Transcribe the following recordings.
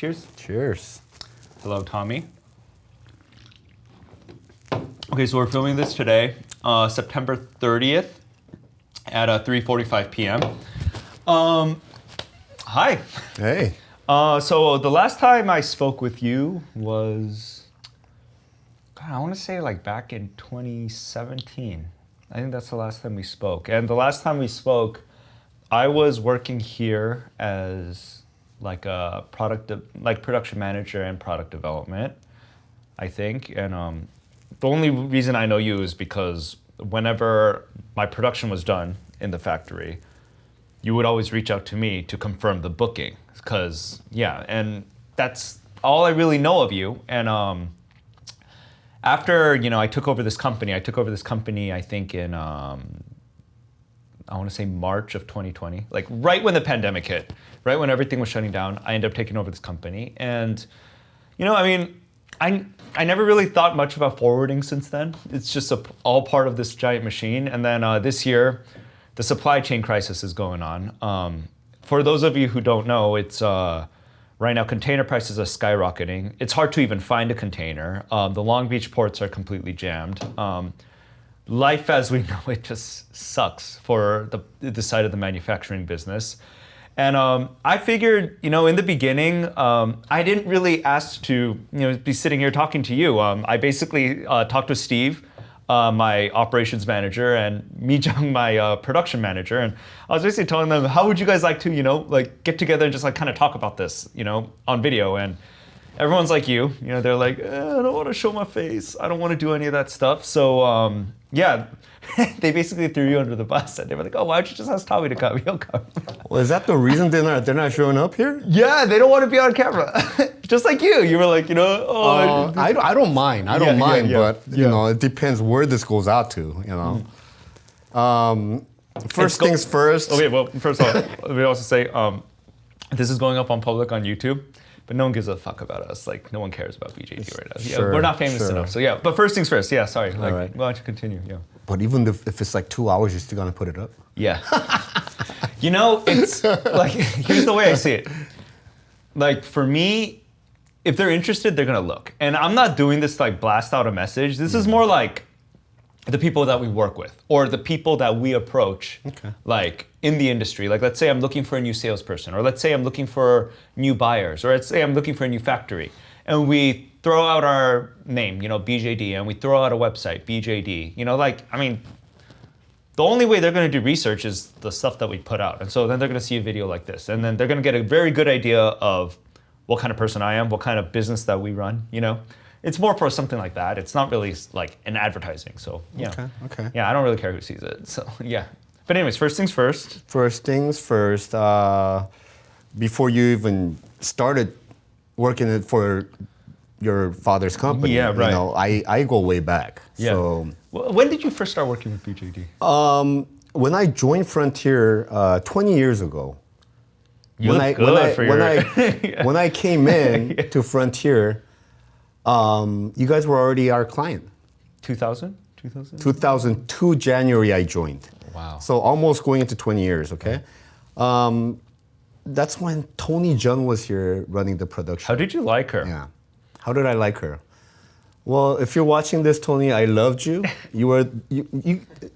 Cheers. Cheers. Hello, Tommy. Okay, so we're filming this today, September 30th at 3:45 p.m. Hi. Hey. So the last time I spoke with you was, God, I want to say like back in 2017. I think that's the last time we spoke. And the last time we spoke, I was working here as like a production manager and product development, I think. And the only reason I know you is because whenever my production was done in the factory, you would always reach out to me to confirm the booking. Because, yeah, and that's all I really know of you. And after, I took over this company, I think in, I want to say March of 2020, like right when the pandemic hit, right when everything was shutting down, I ended up taking over this company. And, I never really thought much about forwarding since then. It's just all part of this giant machine. And then this year, the supply chain crisis is going on. For those of you who don't know, it's right now container prices are skyrocketing. It's hard to even find a container. The Long Beach ports are completely jammed. Life as we know it just sucks for the side of the manufacturing business. And I figured, in the beginning, I didn't really ask to, be sitting here talking to you. I basically talked to Steve, my operations manager, and Mi-jung, my production manager. And I was basically telling them, how would you guys like to, get together and just kind of talk about this, on video? And everyone's like you, they're like, I don't want to show my face. I don't want to do any of that stuff. So, yeah, they basically threw you under the bus. And they were like, oh, why don't you just ask Tommy to come? He'll come. Well, is that the reason they're not showing up here? Yeah, they don't want to be on camera. Just like you. You were like, I don't mind. But, it depends where this goes out to, First things first. Okay, well, first of all, let me also say, this is going up on public on YouTube. But no one gives a fuck about us. Like, no one cares about BJD right now. Sure, we're not famous enough. So, yeah. But first things first. Yeah, sorry. Right. Why don't you continue? Yeah. But even if it's like 2 hours, you're still going to put it up? Yeah. It's like, here's the way I see it. Like, for me, if they're interested, they're going to look. And I'm not doing this to, blast out a message. This is more like the people that we work with or the people that we approach, in the industry. Like, let's say I'm looking for a new salesperson, or let's say I'm looking for new buyers, or let's say I'm looking for a new factory. And we throw out our name, BJD, and we throw out a website, BJD. The only way they're going to do research is the stuff that we put out. And so then they're going to see a video like this. And then they're going to get a very good idea of what kind of person I am, what kind of business that we run, It's more for something like that. It's not really like an advertising. So, yeah. Okay. Yeah, I don't really care who sees it. So, yeah. But anyways, first things first. First things first. Before you even started working for your father's company, yeah, right. I go way back. Yeah. So, when did you first start working with BJD? When I joined Frontier 20 years ago. When I came in to Frontier, you guys were already our client. 2000? 2002 January I joined. Wow. So almost going into 20 years, okay? That's when Tony Jung was here running the production. How did you like her? Yeah. How did I like her? Well, if you're watching this, Tony, I loved you.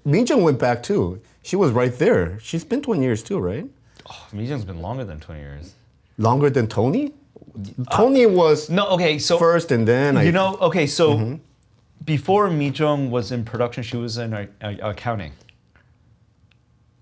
Mi-jung went back too. She was right there. She's been 20 years too, right? Oh, Mi-jung's been longer than 20 years. Longer than Tony? Tony was so first and then before Mi-jung was in production, she was in accounting.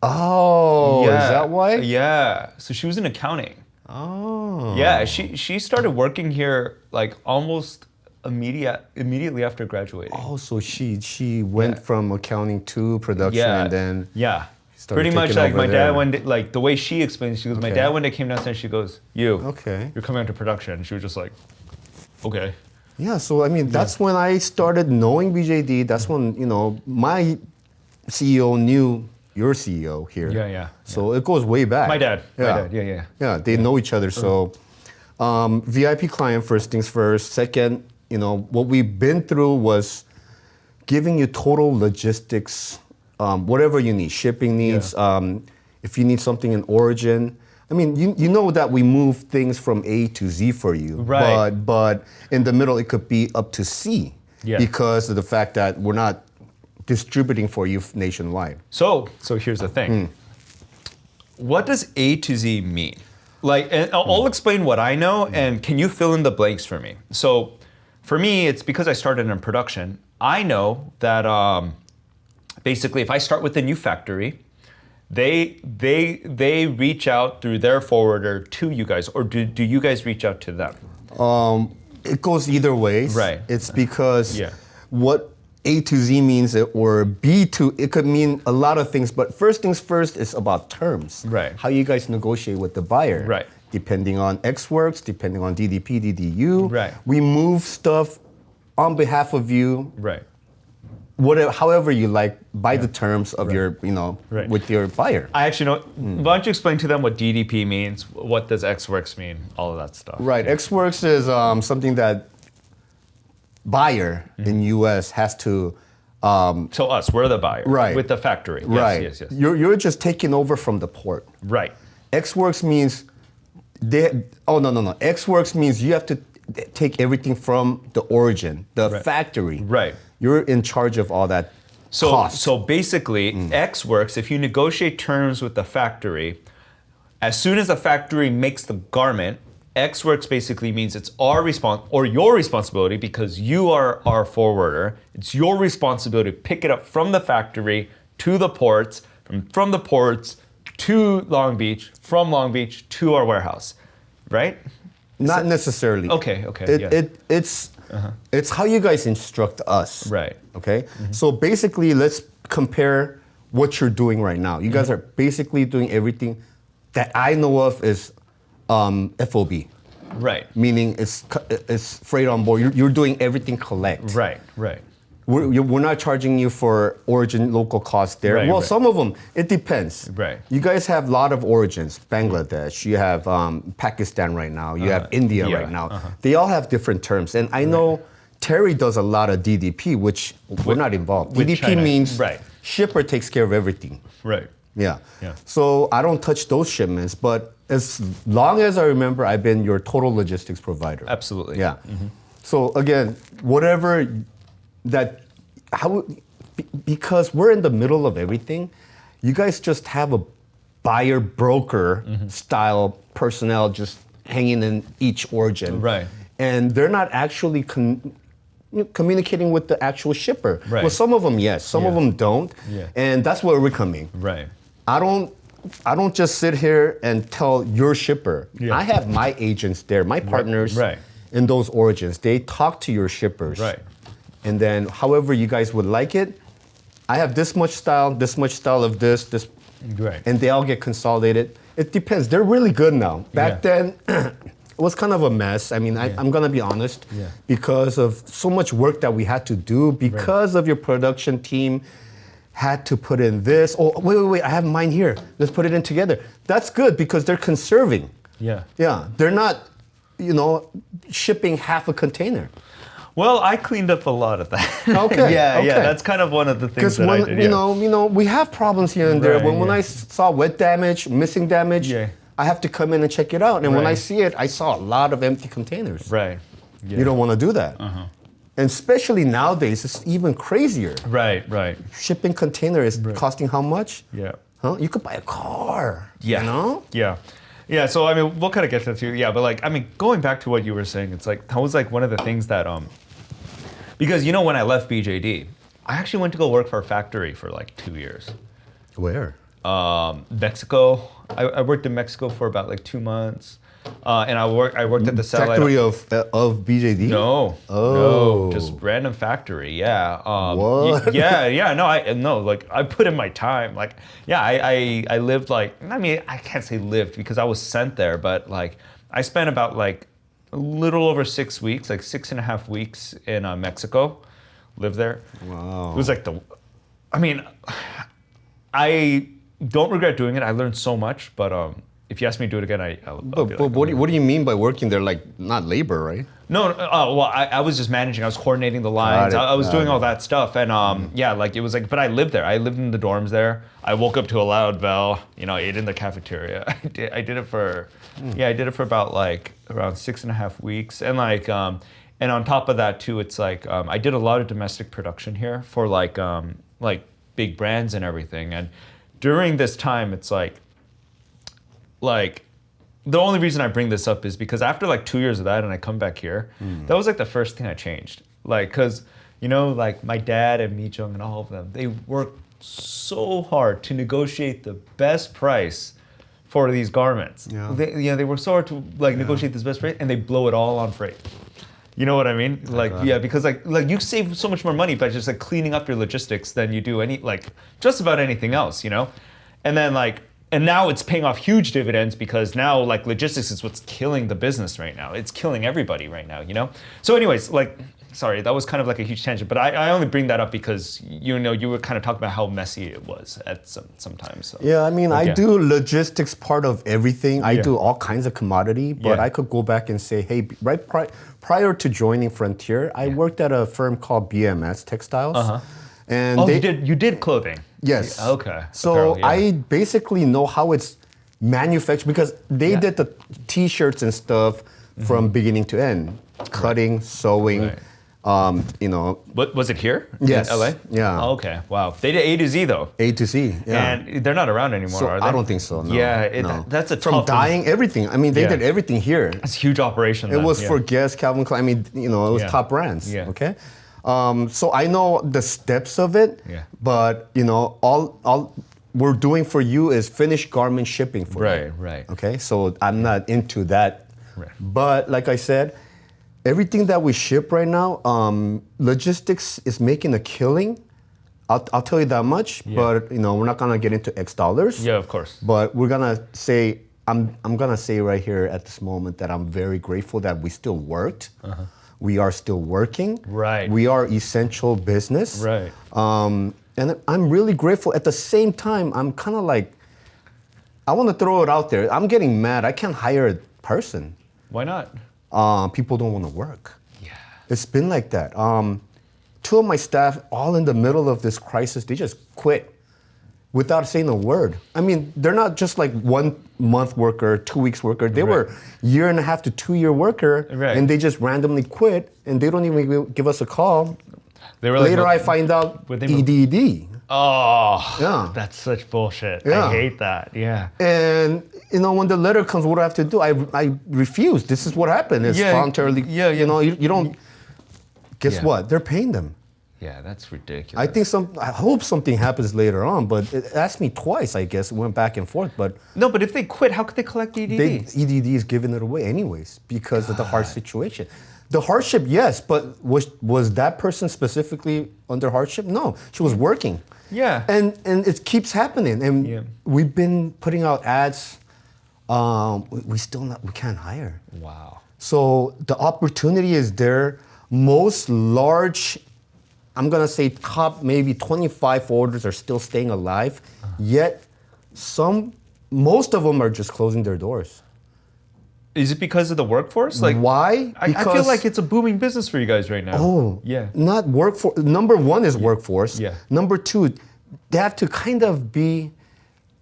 Oh, yeah. Is that why? Yeah, so she was in accounting. Oh. Yeah, she started working here like almost immediately after graduating. Oh, so she went from accounting to production and then pretty much like my dad one day, like the way she explains, she goes, my dad one day came downstairs, she goes, you're coming into production. And she was just like, okay. Yeah, so that's when I started knowing BJD. That's when, my CEO knew your CEO here. Yeah. So it goes way back. My dad, yeah. Yeah, they know each other. So VIP client, first things first. Second, what we've been through was giving you total logistics, whatever you need, shipping needs, if you need something in origin. I mean, you know that we move things from A to Z for you, Right. but in the middle it could be up to C Yeah. because of the fact that we're not distributing for you nationwide. So here's the thing. What does A to Z mean? Like, and I'll explain what I know, and can you fill in the blanks for me? So, for me, it's because I started in production. I know that basically, if I start with a new factory, they reach out through their forwarder to you guys, or do you guys reach out to them? It goes either ways. Right. It's because Yeah. what A to Z means, or B to, it could mean a lot of things, but first things first is about terms. Right. How you guys negotiate with the buyer. Right. Depending on X Works, depending on DDP, DDU. Right. We move stuff on behalf of you, Right. whatever, however you like, by the terms of your, Right. with your buyer. I actually know. Why don't you explain to them what DDP means? What does XWorks mean? All of that stuff. Right. X Works is something that buyer in US has to. So us, we're the buyer. Right. With the factory. Right. Yes. You're just taking over from the port. Right. X Works means no. X Works means you have to take everything from the origin, the factory. Right. You're in charge of all that cost. So basically, XWorks, if you negotiate terms with the factory, as soon as the factory makes the garment, XWorks basically means it's our your responsibility, because you are our forwarder. It's your responsibility to pick it up from the factory to the ports, from the ports to Long Beach, from Long Beach to our warehouse, right? Not necessarily. Okay. It's how you guys instruct us. Right. Okay. So basically, let's compare what you're doing right now. You guys are basically doing everything that I know of is FOB. Right. Meaning it's freight on board. You're doing everything collect. Right. We're not charging you for origin local costs there. Right, well, right. some of them, it depends. Right. You guys have a lot of origins. Bangladesh, you have Pakistan right now, you have India right now. They all have different terms. And I know Terry does a lot of DDP, which we're not involved. with DDP China. means Right. shipper takes care of everything. Right. Yeah. Yeah. So I don't touch those shipments, but as long as I remember, I've been your total logistics provider. Absolutely. Yeah. So again, whatever that, because we're in the middle of everything, you guys just have a buyer broker style personnel just hanging in each origin. Right. And they're not actually communicating with the actual shipper. Right. Well, some of them, yes. Some of them don't. Yeah. And that's where we're coming. Right. I don't just sit here and tell your shipper. Yeah. I have my agents there, my partners Right. in those origins. They talk to your shippers. Right. And then however you guys would like it, I have this much style of this, Right. and they all get consolidated. It depends. They're really good now. Back then, it was kind of a mess. I mean, I'm gonna be honest, Yeah. because of so much work that we had to do, because of your production team had to put in this. Oh, wait, I have mine here. Let's put it in together. That's good because they're conserving. Yeah. Yeah, they're not, shipping half a container. Well, I cleaned up a lot of that. Okay. Yeah. okay. That's kind of one of the things Because that I when did. Yeah. we have problems here and there. Right, When yeah. I saw wet damage, missing damage, Yeah. I have to come in and check it out. And when I Right. see it, I saw a lot of empty containers. Right. Yeah. You don't want to do that. And especially nowadays, it's even crazier. Right. Shipping container is costing how much? Yeah. Huh? You could buy a car. Yeah. You know? Yeah. So I mean, we'll kind of get to that too. Yeah, but like, I mean, going back to what you were saying, it's like that was like one of the things that because when I left BJD, I actually went to go work for a factory for like 2 years. Where? Mexico. I worked in Mexico for about like 2 months, and I worked at the satellite Factory of BJD? No, Oh. no, just random factory. Yeah. What? No. Like I put in my time. Like, yeah, I lived like. I mean, I can't say lived because I was sent there, but like I spent about like a little over 6 weeks, like 6.5 weeks in Mexico. Lived there. Wow. It was like I mean, I don't regret doing it. I learned so much, but if you ask me to do it again, I'll be But like, what do you mean by working there? Like, not labor, right? No, well, I was just managing. I was coordinating the lines. I was doing all that stuff, and yeah, like it was like. But I lived there. I lived in the dorms there. I woke up to a loud bell. You know, ate in the cafeteria. I did it for, yeah, I did it for about like around 6.5 weeks, and like, and on top of that too, it's like I did a lot of domestic production here for like big brands and everything, and during this time, it's like. The only reason I bring this up is because after like 2 years of that and I come back here, that was like the first thing I changed. Like, cause you know, like my dad and Mi Jung and all of them, they worked so hard to negotiate the best price for these garments. Yeah. They work so hard to like negotiate this best price and they blow it all on freight. You know what I mean? Like, yeah, because like you save so much more money by just like cleaning up your logistics than you do just about anything else, you know? And then and now it's paying off huge dividends because now like logistics is what's killing the business right now. It's killing everybody right now, you know? So anyways, sorry, that was kind of like a huge tangent, but I only bring that up because, you know, you were kind of talking about how messy it was at sometimes. So. Yeah, I mean, I do logistics part of everything. I do all kinds of commodity, but I could go back and say, hey, prior to joining Frontier, I worked at a firm called BMS Textiles. And you did clothing? Yes. Okay. So Apparel, I basically know how it's manufactured because they did the T-shirts and stuff from beginning to end, cutting, sewing. You know. But was it here? Yes. In LA? Yeah. Oh, okay. Wow. They did A to Z though. A to Z. Yeah. And they're not around anymore, So are they? I don't think so. No. Yeah. No. That's a from tough dyeing everything. I mean, they did everything here. It's a huge operation. It was for Guess, Calvin Klein. I mean, you know, it was top brands. Yeah. Okay. So I know the steps of it. Yeah. But you know, all we're doing for you is finished garment shipping for you. Right. Okay. So I'm not into that. Right. But like I said, everything that we ship right now, logistics is making a killing. I'll tell you that much. But you know, we're not gonna get into X dollars. Yeah, of course. But we're gonna say I'm gonna say right here at this moment that I'm very grateful that we still worked. We are still working. Right. We are essential business. Right. And I'm really grateful. At the same time, I'm kind of like, I want to throw it out there. I'm getting mad. I can't hire a person. Why not? People don't want to work. Yeah. It's been like that. 2 of my staff, all in the middle of this crisis, they just quit without saying a word. I mean, they're not just like 1 month worker, 2 weeks worker. They were 1.5 to 2 year worker, and they just randomly quit, and they don't even give us a call. They were Later, I find out EDD. Oh, yeah, that's such bullshit. Yeah. I hate that. Yeah. And you know, when the letter comes, what do I have to do? I refuse. This is what happened. It's voluntarily. Yeah. You know, you don't. Guess what? They're paying them. Yeah, that's ridiculous. I hope something happens later on, but it asked me twice, I guess. It went back and forth, but... No, but if they quit, how could they collect EDD? EDD is giving it away anyways because of the hard situation. The hardship, yes, but was that person specifically under hardship? No, she was working. Yeah. And it keeps happening. And we've been putting out ads. We can't hire. Wow. So the opportunity is there. Most large... I'm gonna say top maybe 25 orders are still staying alive, yet most of them are just closing their doors. Is it because of the workforce? Why? I feel like it's a booming business for you guys right now. Oh, yeah. Not workforce. Number one is workforce. Yeah. Number two, they have to kind of be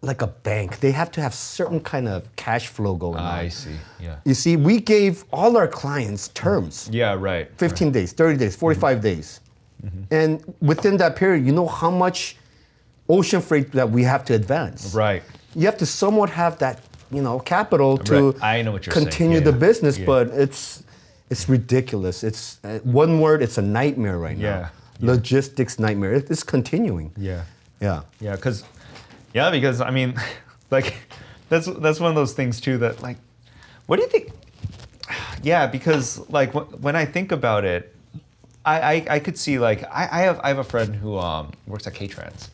like a bank. They have to have certain kind of cash flow going on. I see. Yeah. You see, we gave all our clients terms. Yeah. Right. 15 days, 30 days, 45 days. And within that period, you know how much ocean freight that we have to advance. Right. You have to somewhat have that, you know, capital to I know what you're continue saying. the business, but it's ridiculous. It's one word, it's a nightmare right now. Logistics nightmare. It's continuing. Yeah. Yeah. Yeah, because I mean, like, that's one of those things too that like, what do you think? Yeah, because like when I think about it, I could see like I have a friend who works at K-Trans,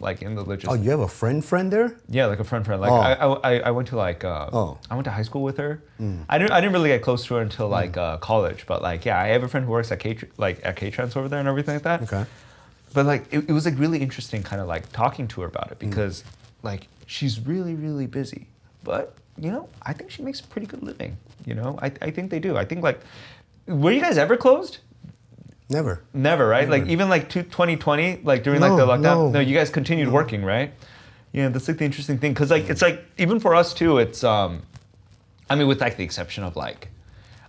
like in the logistics. Oh, you have a friend there? Yeah, like a friend. Like I went to like I went to high school with her. I didn't really get close to her until like college, but like yeah, I have a friend who works at K-Trans over there and everything like that. Okay. But like it was like really interesting, kind of like talking to her about it because like she's really busy, but you know I think she makes a pretty good living. You know, I think they do. I think like, were you guys ever closed? Never. Never, right? Never. Like even like 2020, like during like the lockdown. No. No, you guys continued working, right? Yeah, that's like the interesting thing because like it's like even for us too. It's I mean, with like the exception of like,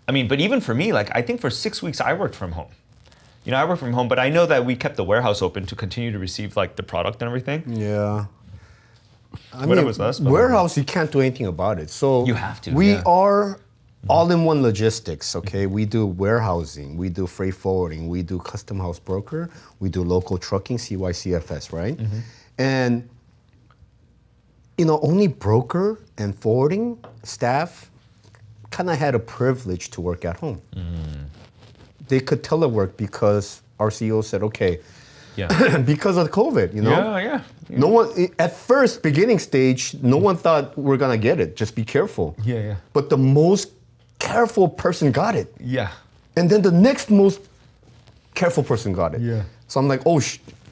I mean, but even for me, like I think for 6 weeks I worked from home. You know, I worked from home, but I know that we kept the warehouse open to continue to receive like the product and everything. Yeah. I When it was us, but warehouse, you can't do anything about it. So You have to, We yeah. are all-in-one logistics. Okay, we do warehousing, we do freight forwarding, we do custom house broker, we do local trucking, CYCFS, right? And you know, only broker and forwarding staff kind of had a privilege to work at home. They could telework because our CEO said, okay, Yeah. because of COVID, you know? Yeah. No one, at first, beginning stage, no one thought we're gonna get it. Just be careful. Yeah. But the most careful person got it. Yeah. And then the next most careful person got it. Yeah. So I'm like, oh,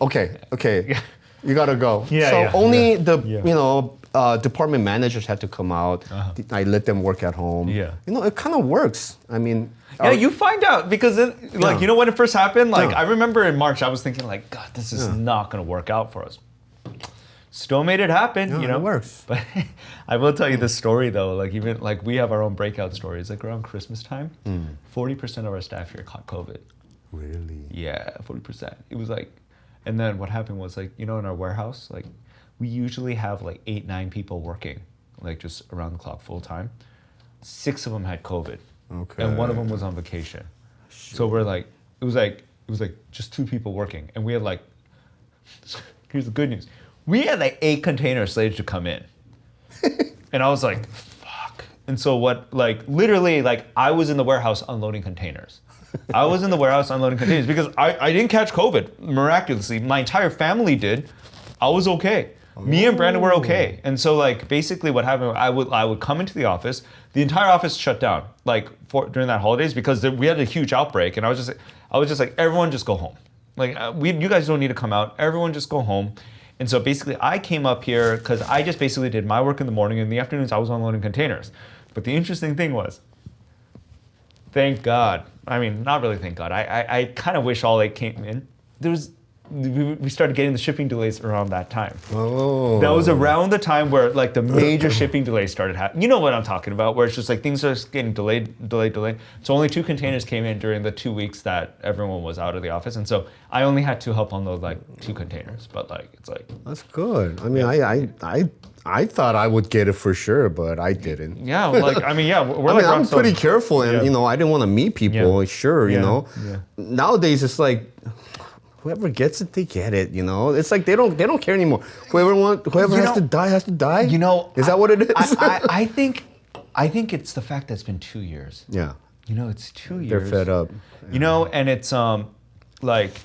okay, you gotta go. Yeah, so yeah, only yeah, the, yeah. you know, department managers had to come out. I let them work at home. Yeah. You know, it kind of works. I mean, Yeah, you find out because it, like Yeah. you know when it first happened. Like Yeah. I remember in March, I was thinking like, God, this is not gonna work out for us. Still made it happen. Yeah, you know, it works. But I will tell you this story though. Like even like we have our own breakout stories. Like around Christmas time, 40% of our staff here caught COVID. Really? Yeah, 40%. It was like, and then what happened was like you know in our warehouse like we usually have like 8-9 people working like just around the clock full time. 6 of them had COVID. Okay. And one of them was on vacation. So we're like, it was like just 2 people working, and we had like, here's the good news, we had like 8 containers slated to come in, and I was like, fuck. And so what, like literally, like I was in the warehouse unloading containers. I was in the warehouse unloading containers because I didn't catch COVID miraculously. My entire family did. I was okay. Me and Brandon were okay. And so like basically what happened, I would come into the office, the entire office shut down like during that holidays because we had a huge outbreak, and I was just like everyone just go home. Like you guys don't need to come out. Everyone just go home. And so basically I came up here because I just basically did my work in the morning, and in the afternoons I was unloading containers. But the interesting thing was, thank God. I mean, not really thank God. I kind of wish all 8 came in. We started getting the shipping delays around that time. Oh. That was around the time where like the major shipping delays started happening. You know what I'm talking about, where it's just like things are getting delayed. So only 2 containers came in during the 2 weeks that everyone was out of the office. And so I only had to help unload like 2 containers, but like, it's like. That's good. I mean, I thought I would get it for sure, but I didn't. Yeah, like, I mean, yeah, we're like. I'm pretty careful, and you know, I didn't want to meet people. Yeah. Sure, you Yeah. know. Yeah. Nowadays, it's like whoever gets it, they get it. You know, it's like they don't care anymore. Whoever has to die has to die. You know, is that what it is? I think it's the fact that it's been 2 years. Yeah. You know, it's 2 years. They're fed up. You know, and it's like,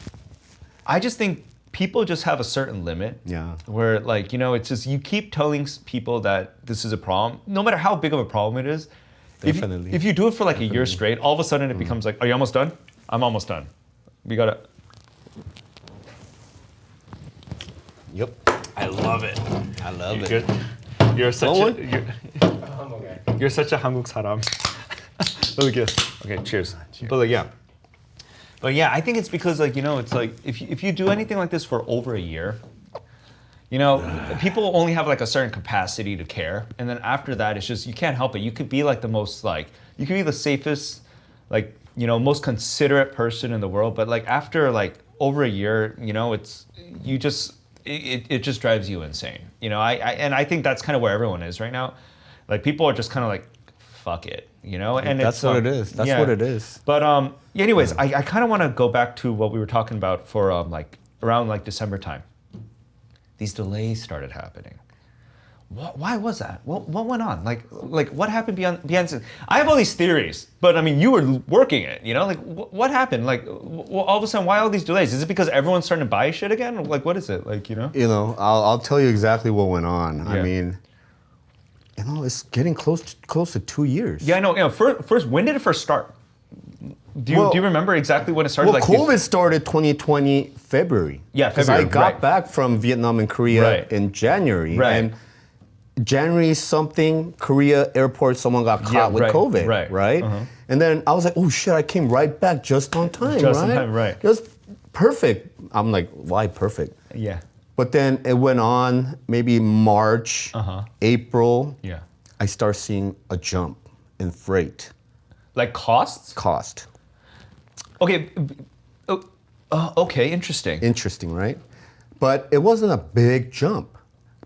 I just think people just have a certain limit. Yeah. Where like, you know, it's just you keep telling people that this is a problem, no matter how big of a problem it is. Definitely. If you do it for like a year straight, all of a sudden it becomes like, are you almost done? I'm almost done. We gotta. Yep. I love it. I love it. You're such Want you're such a 한국 사람. Look at this. Okay, cheers. But like, yeah, I think it's because like, you know, it's like if you do anything like this for over a year, you know, people only have like a certain capacity to care, and then after that, it's just you can't help it. You could be like the most like you could be the safest, like, you know, most considerate person in the world, but like after like over a year, you know, it's you just. It just drives you insane, you know. I think that's kind of where everyone is right now. Like people are just kind of like, fuck it, you know. And that's it's, what it is. That's what it is. But anyways, I kind of want to go back to what we were talking about for like around like December time. These delays started happening. Why was that? What went on? Like what happened beyond? I have all these theories, but I mean, you were working it, you know. Like what happened? Like all of a sudden, why all these delays? Is it because everyone's starting to buy shit again? Like what is it? Like, you know. You know, I'll tell you exactly what went on. Yeah. I mean, you know, it's getting close to 2 years. Yeah, I know. You know, first, when did it first start? Do you remember exactly when it started? Well, like COVID started 2020 February. Yeah, because I February, got right. back from Vietnam and Korea Right. in January, Right. and January something, Korea airport, someone got caught with right, COVID, right. And then I was like, oh shit, I came right back just on time, Just right? on time, right. It was perfect. I'm like, why perfect? Yeah. But then it went on, maybe March, April. Yeah. I start seeing a jump in freight Like costs? cost. Okay. Okay, interesting. Interesting, right? But it wasn't a big jump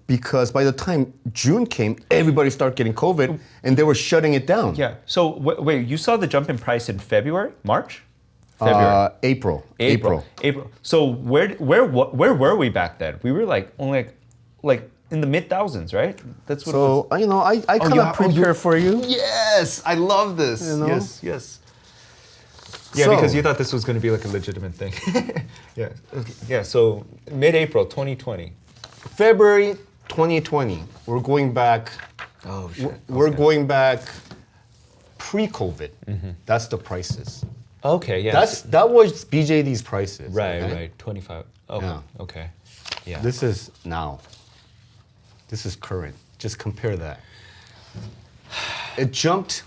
because by the time June came, everybody started getting COVID and they were shutting it down. Yeah. So wait, you saw the jump in price in February, March, February, April. So where were we back then? We were like only like in the mid thousands, right? That's what. So I kind of prepared for you. Yes, I love this. You know? Yes. Yeah, So- because you thought this was going to be like a legitimate thing. Yeah. Okay. Yeah. So mid-April 2020. February 2020. We're going back. Oh shit. We're going back pre-COVID. That's the prices. Okay. Yeah. That was BJD's prices. right. okay? Right. 25. Okay. Yeah. Okay. Yeah. This is now. This is current. Just compare that. It jumped.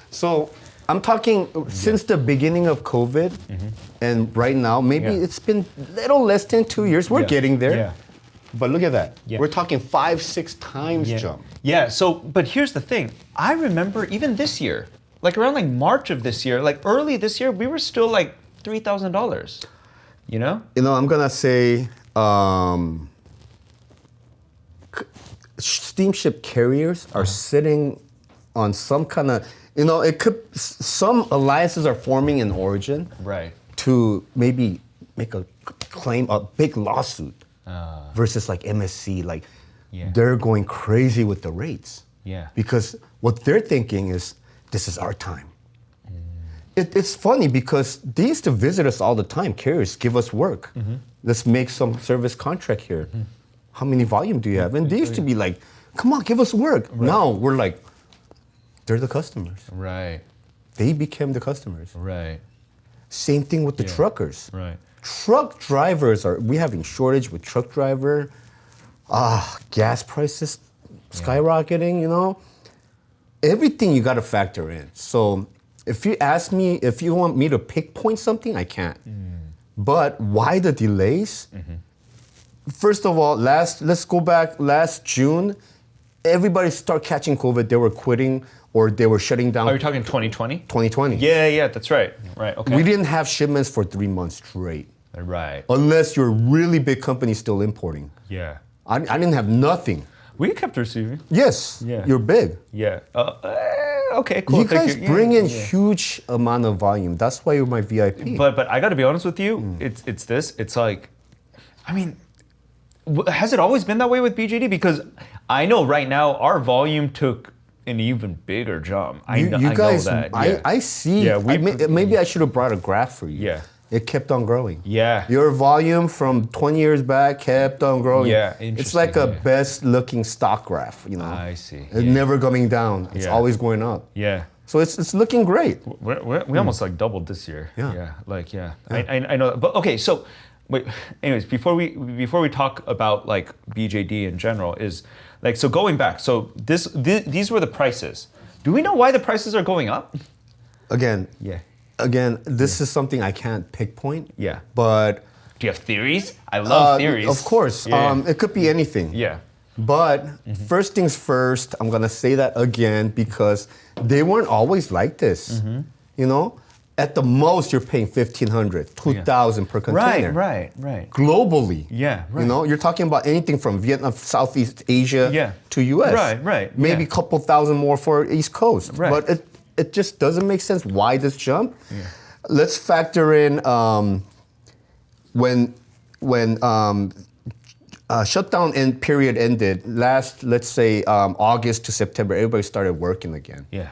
So I'm talking since the beginning of COVID and right now, maybe Yeah. it's been a little less than 2 years. We're Yeah. getting there. Yeah. But look at that. Yeah. We're talking 5-6 times jump. Yeah, so, but here's the thing. I remember even this year, like around like March of this year, like early this year, we were still like $3,000, you know? I'm going to say steamship carriers are sitting on some kind of, some alliances are forming in origin Right. to maybe make a claim, a big lawsuit versus like MSC, like Yeah. they're going crazy with the rates. Yeah. Because what they're thinking is, this is our time. It's funny because they used to visit us all the time. Carriers, give us work. Let's make some service contract here. How many volume do you have? And they used to be like, come on, give us work. Now we're like, they're the customers. Right. They became the customers. Right. Same thing with the truckers. Right. Truck drivers we having shortage with truck driver. Gas prices skyrocketing, Everything you got to factor in. So if you ask me, if you want me to pinpoint something, I can't. But why the delays? First of all, let's go back last June, everybody started catching COVID. They were quitting or they were shutting down. Are you talking 2020? 2020. Yeah, that's right. Right, okay. We didn't have shipments for 3 months straight. Right. Unless you're a really big company still importing. Yeah. I didn't have nothing. We kept receiving. Yes, Yeah. you're big. Yeah. Okay, cool. You Thank guys bring in huge amount of volume. That's why you're my VIP. But I got to be honest with you. It's this. It's like, I mean, has it always been that way with BJD? Because I know right now our volume took an even bigger jump. I know that. Yeah. I see. Yeah, maybe I should have brought a graph for you. Yeah. It kept on growing. Yeah. Your volume from 20 years back kept on growing. Yeah, It's like a interesting, best looking stock graph, I see. It's never coming down. It's Yeah. always going up. Yeah. So it's looking great. We almost like doubled this year. Yeah. I know. But okay, so wait. Anyways, before we talk about like BJD in general, is like, so going back. So these were the prices. Do we know why the prices are going up? Again, Yeah. this is something I can't pinpoint. Yeah. But Do you have theories? I love theories. of course, Yeah. it could be anything. Yeah. But first things first, I'm gonna say that again because they weren't always like this. At the most you're paying $1,500, $2,000 per container. Right. Globally. Yeah, right. You're talking about anything from Vietnam, Southeast Asia to US. Right, Maybe a couple thousand more for East Coast. Right. But it just doesn't make sense why this jump. Yeah. Let's factor in when shutdown period ended last, let's say August to September, everybody started working again. Yeah.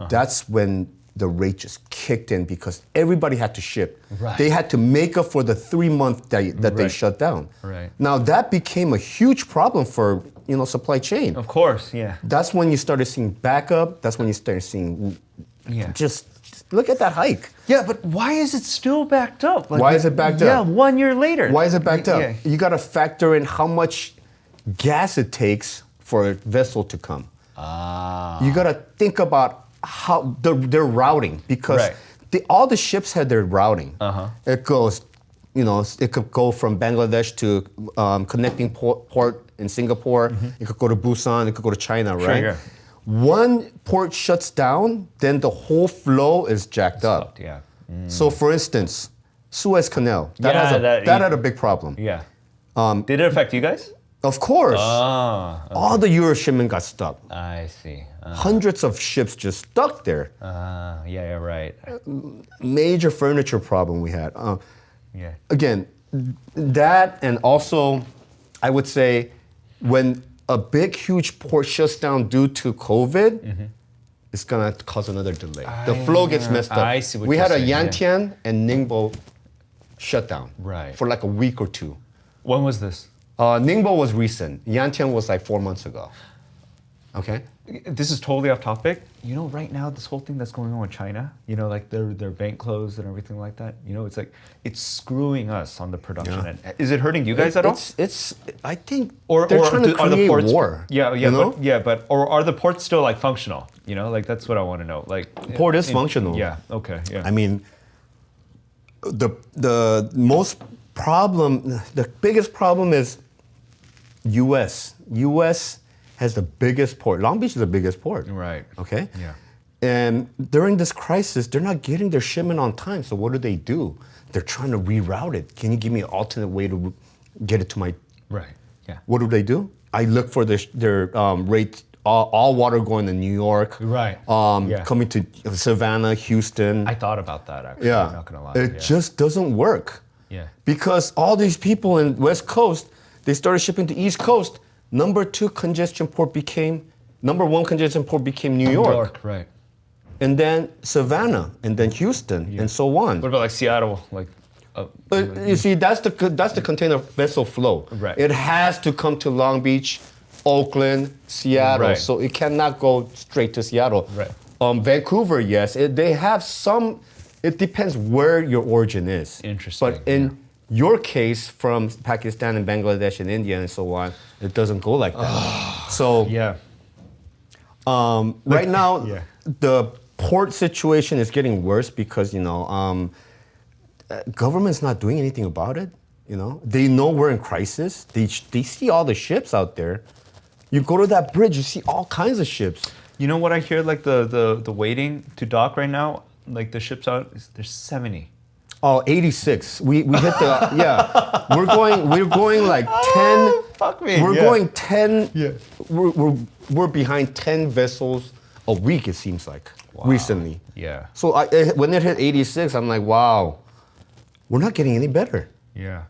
That's when the rate just kicked in because everybody had to ship. Right. They had to make up for the 3 months that they shut down. Right. Now that became a huge problem for supply chain. Of course. Yeah. That's when you started seeing backup. That's when you started seeing just look at that hike. Yeah, but why is it still backed up? Like, Why is it backed up? Yeah, 1 year later. Why is it backed up? Yeah. You got to factor in how much gas it takes for a vessel to come. Ah. You got to think about how their routing, because Right. all the ships had their routing. It goes, it could go from Bangladesh to connecting port in Singapore. It could go to Busan. It could go to China, right? yeah. One port shuts down, then the whole flow is jacked up. Yeah. So, for instance, Suez Canal, that had a big problem. Yeah. Did it affect you guys? Of course. Ah. All the Euro shipment got stuck. I see. Hundreds of ships just stuck there. Yeah, right. Major furniture problem we had. Yeah. Again, that, and also, I would say, when a big, huge port shuts down due to COVID, it's gonna cause another delay. The flow gets messed up. I see what we you're had a saying, Yantian and Ningbo shut down for like a week or two. When was this? Ningbo was recent. Yantian was like 4 months ago. Okay. This is totally off topic. Right now, this whole thing that's going on with China, like their bank closed and everything like that, it's like, it's screwing us on the production end. Is it hurting you guys at all? I think Or they're trying to create are the ports, war. Yeah, but are the ports still like functional? Like that's what I want to know. Like port is functional. Yeah. Okay. Yeah. I mean, the biggest problem is U.S. U.S. has the biggest port. Long Beach is the biggest port. Right. Okay? Yeah. And during this crisis, they're not getting their shipment on time. So what do? They're trying to reroute it. Can you give me an alternate way to get it to my... Right. Yeah. What do? I look for their rate, all water going to New York. Right. Coming to Savannah, Houston. I thought about that, actually. Yeah. I'm not going to lie. It just doesn't work. Yeah. Because all these people in West Coast, they started shipping to East Coast. Number one congestion port became New York. Right. And then Savannah, and then Houston, and so on. What about like Seattle? You see, that's the container vessel flow. Right. It has to come to Long Beach, Oakland, Seattle. Right. So it cannot go straight to Seattle. Right. Vancouver, yes. They have some. It depends where your origin is. Interesting. But in your case, from Pakistan and Bangladesh and India and so on, it doesn't go like that. So yeah. Right now, Yeah. the port situation is getting worse because government's not doing anything about it. They know we're in crisis. They see all the ships out there. You go to that bridge, you see all kinds of ships. You know what I hear? Like the waiting to dock right now, like the ships out, there's 70. Oh, 86. We hit the We're going like 10. Fuck me. We're going 10. Yeah. We're behind 10 vessels a week. It seems like recently. Yeah. So when it hit 86, I'm like, wow, we're not getting any better. Yeah.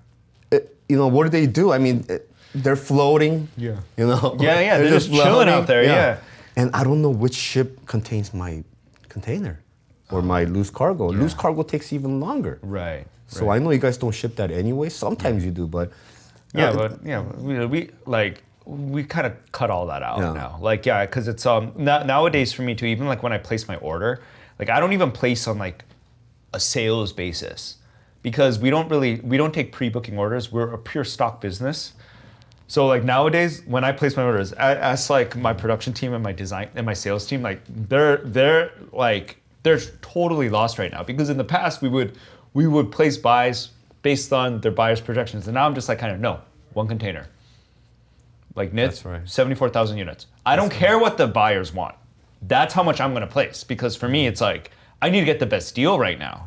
What do? I mean, they're floating. Yeah. Yeah. They're just chilling out there. Yeah. And I don't know which ship contains my container or my loose cargo. Yeah. Loose cargo takes even longer. Right. So I know you guys don't ship that anyway. Sometimes you do, but we kind of cut all that out now. Because it's nowadays for me too. Even like when I place my order, like I don't even place on like a sales basis because we don't take pre-booking orders. We're a pure stock business. So like nowadays, when I place my orders, as like my production team and my design and my sales team, like they're totally lost right now because in the past we would place buys based on their buyers' projections, and now I'm just like no, one container, like knits, 74,000 units. I don't care what the buyers want. That's how much I'm gonna place because for me it's like I need to get the best deal right now.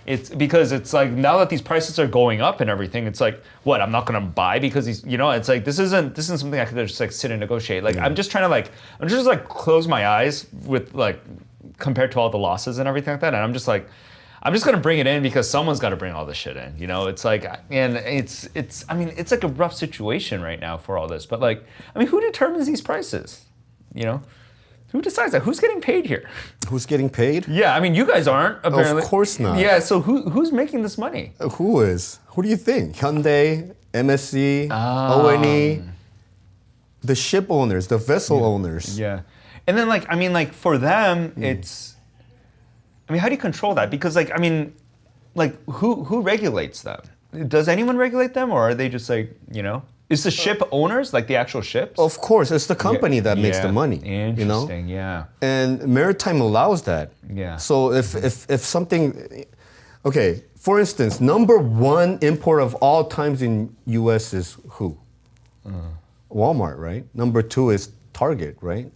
It's because it's like now that these prices are going up and everything, it's like what I'm not gonna buy because it's like this isn't something I could just like sit and negotiate. Like I'm just trying to close my eyes with like compared to all the losses and everything like that, and I'm just gonna bring it in because someone's got to bring all this shit in. It's like and it's like a rough situation right now for all this. But who determines these prices? Who decides that? Who's getting paid here? Who's getting paid? Yeah, you guys aren't, apparently. Of course not. Yeah, so who's making this money? Who is? Who do you think? Hyundai, MSC, ONE, the ship owners, the vessel owners. Yeah. And then for them, it's how do you control that? Because who regulates them? Does anyone regulate them or are they just Is the ship owners, like the actual ships? Of course, it's the company that makes the money. Interesting, yeah. And maritime allows that. Yeah. So if something, okay, for instance, number one import of all times in U.S. is who? Walmart, right? Number two is Target, right?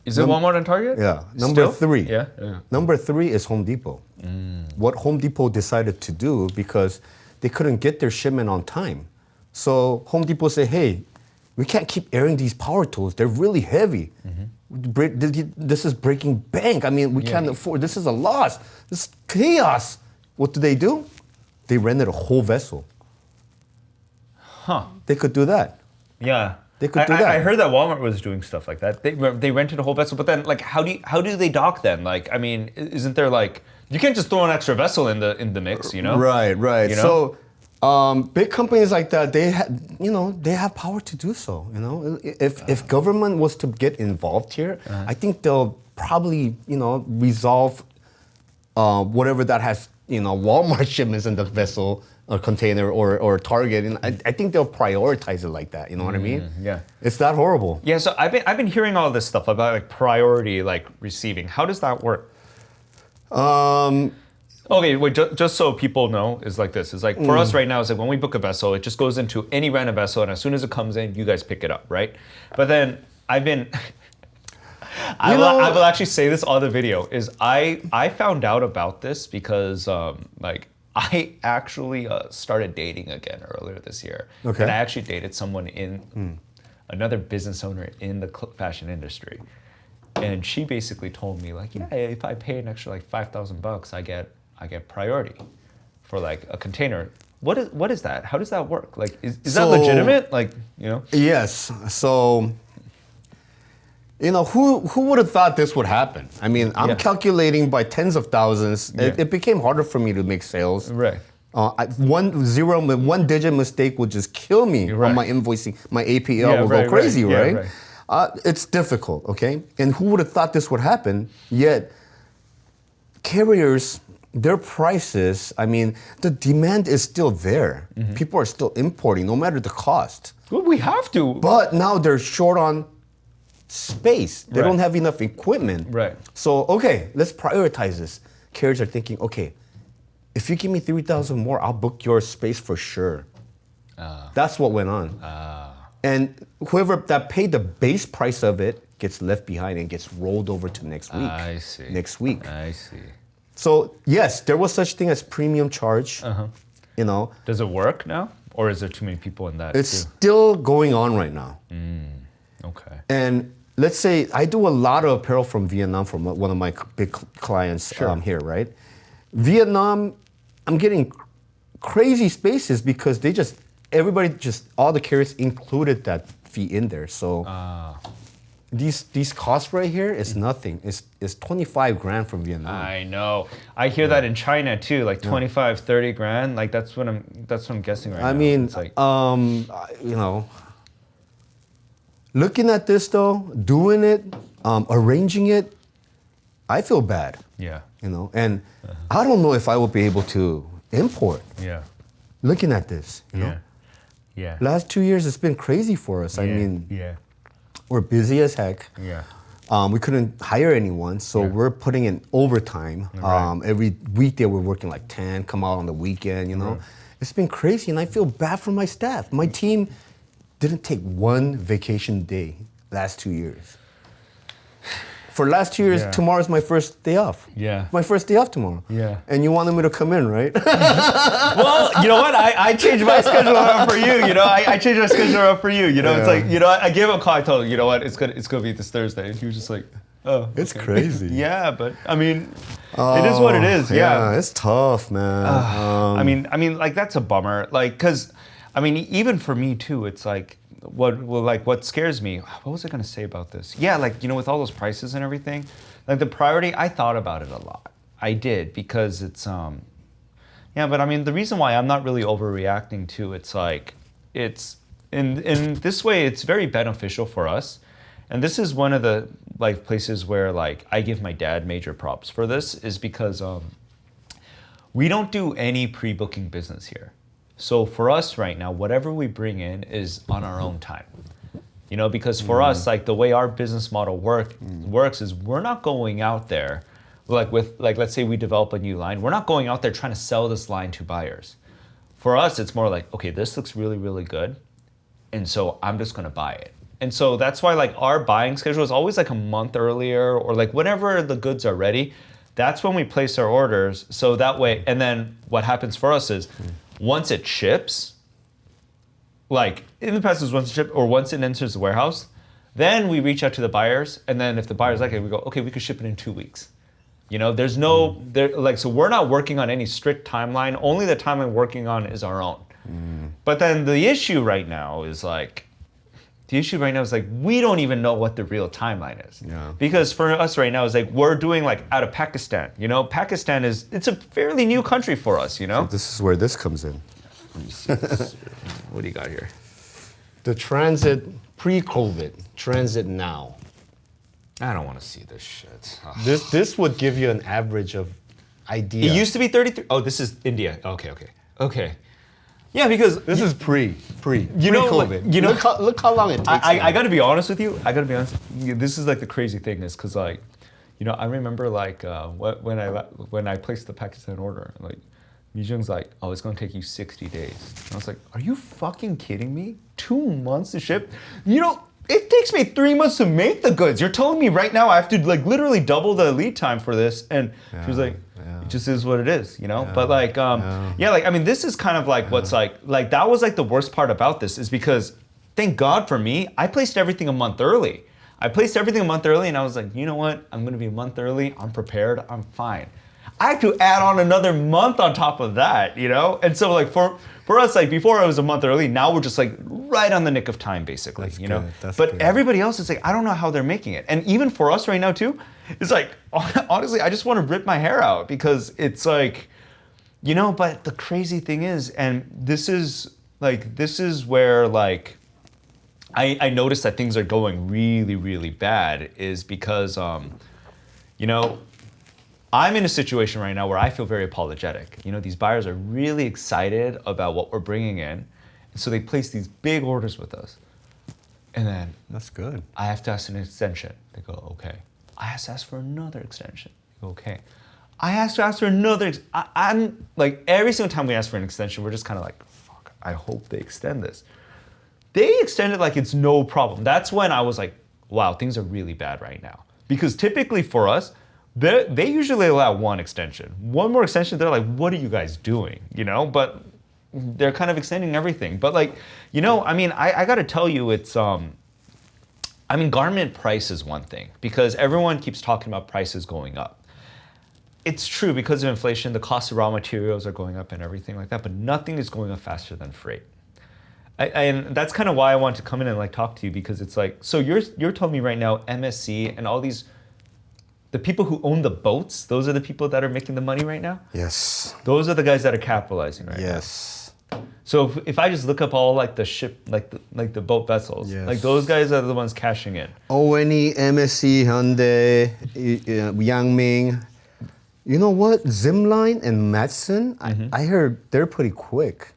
Is it Walmart and Target? Yeah. Number Still? three. Yeah. Number three is Home Depot. What Home Depot decided to do, because they couldn't get their shipment on time. So Home Depot said, hey, we can't keep airing these power tools. They're really heavy. This is breaking bank. I mean, we can't afford, this is a loss. This is chaos. What do? They rented a whole vessel. Huh. They could do that. Yeah. They could do that. I heard that Walmart was doing stuff like that. They rented a whole vessel, but then like how do they dock then? Like I mean, isn't there like you can't just throw an extra vessel in the mix, you know? Right. You know? So big companies like that, they have power to do so. You know, if government was to get involved here, I think they'll probably resolve whatever that has Walmart shipments in the vessel or container or Target, and I think they'll prioritize it like that. You know what I mean? Yeah. It's that horrible. Yeah. So I've been hearing all this stuff about like priority, like receiving. How does that work? Okay, wait. Just so people know, is like this. It's like for us right now, it's like when we book a vessel, it just goes into any random vessel, and as soon as it comes in, you guys pick it up, right? But then I've been. I will actually say this on the video. Is I found out about this because like I actually started dating again earlier this year. Okay. And I actually dated someone in another business owner in the fashion industry, and she basically told me like, yeah, if I pay an extra like $5,000, I get priority for like a container. What is that? How does that work? Like, is that legitimate? Like, Yes. So, who would have thought this would happen? I mean, I'm calculating by tens of thousands. Yeah. It became harder for me to make sales. Right. One digit mistake would just kill me on my invoicing. My APL will go crazy, right? It's difficult, okay? And who would have thought this would happen? Yet, carriers, their prices, I mean, the demand is still there. People are still importing, no matter the cost. Well, we have to. But now they're short on space. They don't have enough equipment. Right. So, okay, let's prioritize this. Carriers are thinking, okay, if you give me 3,000 more, I'll book your space for sure. That's what went on. And whoever that paid the base price of it gets left behind and gets rolled over to next week. I see. Next week. I see. So yes, there was such thing as premium charge. Does it work now, or is there too many people in that? It's still going on right now. Okay. And let's say I do a lot of apparel from Vietnam from one of my big clients here, right? Vietnam, I'm getting crazy spaces because all the carriers included that fee in there. So these costs right here is nothing. It's 25 grand from Vietnam. I know. I hear that in China too, like 25, 30 grand. Like that's what I'm guessing right now. I mean, it's like, looking at this though, doing it, arranging it, I feel bad. Yeah. And I don't know if I will be able to import. Yeah. Looking at this, you know. Yeah. Last 2 years, it's been crazy for us. I mean, we're busy as heck. Yeah. We couldn't hire anyone, so we're putting in overtime. Right. Every weekday, we're working like 10, come out on the weekend, It's been crazy, and I feel bad for my staff. My team didn't take one vacation day last 2 years. For last 2 years, tomorrow's my first day off. Yeah. My first day off tomorrow. Yeah. And you wanted me to come in, right? Well, you know what? I changed my schedule around for you. I changed my schedule around for you. It's like, I gave him a call. I told him, you know what? It's gonna be this Thursday. And he was just like, oh. It's crazy. Yeah, but I mean, it is what it is. Yeah. It's tough, man. I mean, like that's a bummer. Like, cause, I mean, even for me too, it's like, what scares me, what was I going to say about this? Yeah, like, with all those prices and everything, like the priority, I thought about it a lot. I did, because it's, but I mean, the reason why I'm not really overreacting to it's like, it's, in this way, it's very beneficial for us. And this is one of the like places where like, I give my dad major props for this, is because we don't do any pre-booking business here. So for us right now, whatever we bring in is on our own time. Because for us, like the way our business model works is we're not going out there, let's say we develop a new line, we're not going out there trying to sell this line to buyers. For us, it's more like, okay, this looks really, really good, and so I'm just gonna buy it. And so that's why like our buying schedule is always like a month earlier, or like whenever the goods are ready, that's when we place our orders. So that way, and then what happens for us is once it ships, like in the past is once it ships or once it enters the warehouse, then we reach out to the buyers, and then if the buyer's like it, we go, okay, we could ship it in 2 weeks. There's no so we're not working on any strict timeline. Only the timeline we're working on is our own. But then the issue right now is like we don't even know what the real timeline is. Yeah. Because for us right now is like we're doing like out of Pakistan. Pakistan it's a fairly new country for us. So this is where this comes in. What do you got here? The transit pre-COVID, transit now. I don't want to see this shit. Ugh. This would give you an average of idea. It used to be 33. Oh, this is India. Okay. Yeah, because this is pre-COVID. Look how long it takes. I got to be honest with you. This is like the crazy thing is because like, I remember like when I placed the Pakistan order, like Mijung's like, oh, it's gonna take you 60 days. And I was like, are you fucking kidding me? 2 months to ship? It takes me 3 months to make the goods. You're telling me right now I have to like literally double the lead time for this? And she was like, it just is what it is, But like, this is kind of like what's like that was like the worst part about this is because thank God for me, I placed everything a month early. And I was like, you know what? I'm gonna be a month early. I'm prepared. I'm fine. I have to add on another month on top of that, And so like for us, like before it was a month early, now we're just like right on the nick of time, basically, That's good. That's but good. everybody else is like, I don't know how they're making it. And even for us right now too, it's like, honestly, I just want to rip my hair out because it's like, but the crazy thing is, and this is where like, I noticed that things are going really, really bad is because, I'm in a situation right now where I feel very apologetic. These buyers are really excited about what we're bringing in. And so they place these big orders with us. And then that's good. I have to ask an extension. They go, okay. I have to ask for another extension. They go, okay. I have to ask for another. I'm like, every single time we ask for an extension, we're just kind of like, fuck, I hope they extend this. They extend it like it's no problem. That's when I was like, wow, things are really bad right now. Because typically for us, they usually allow one extension. One more extension, they're like, what are you guys doing? But they're kind of extending everything. But like, I got to tell you, it's, garment price is one thing because everyone keeps talking about prices going up. It's true because of inflation, the cost of raw materials are going up and everything like that, but nothing is going up faster than freight. And that's kind of why I want to come in and like talk to you because it's like, so you're telling me right now, MSC and all these, the people who own the boats, those are the people that are making the money right now? Yes. Those are the guys that are capitalizing right now. Yes. So if I just look up all like the ship, like the boat vessels, Yes. like those guys are the ones cashing in. ONE, MSC, Hyundai, Yangming. You know what? Zimline and Matson, I heard they're pretty quick.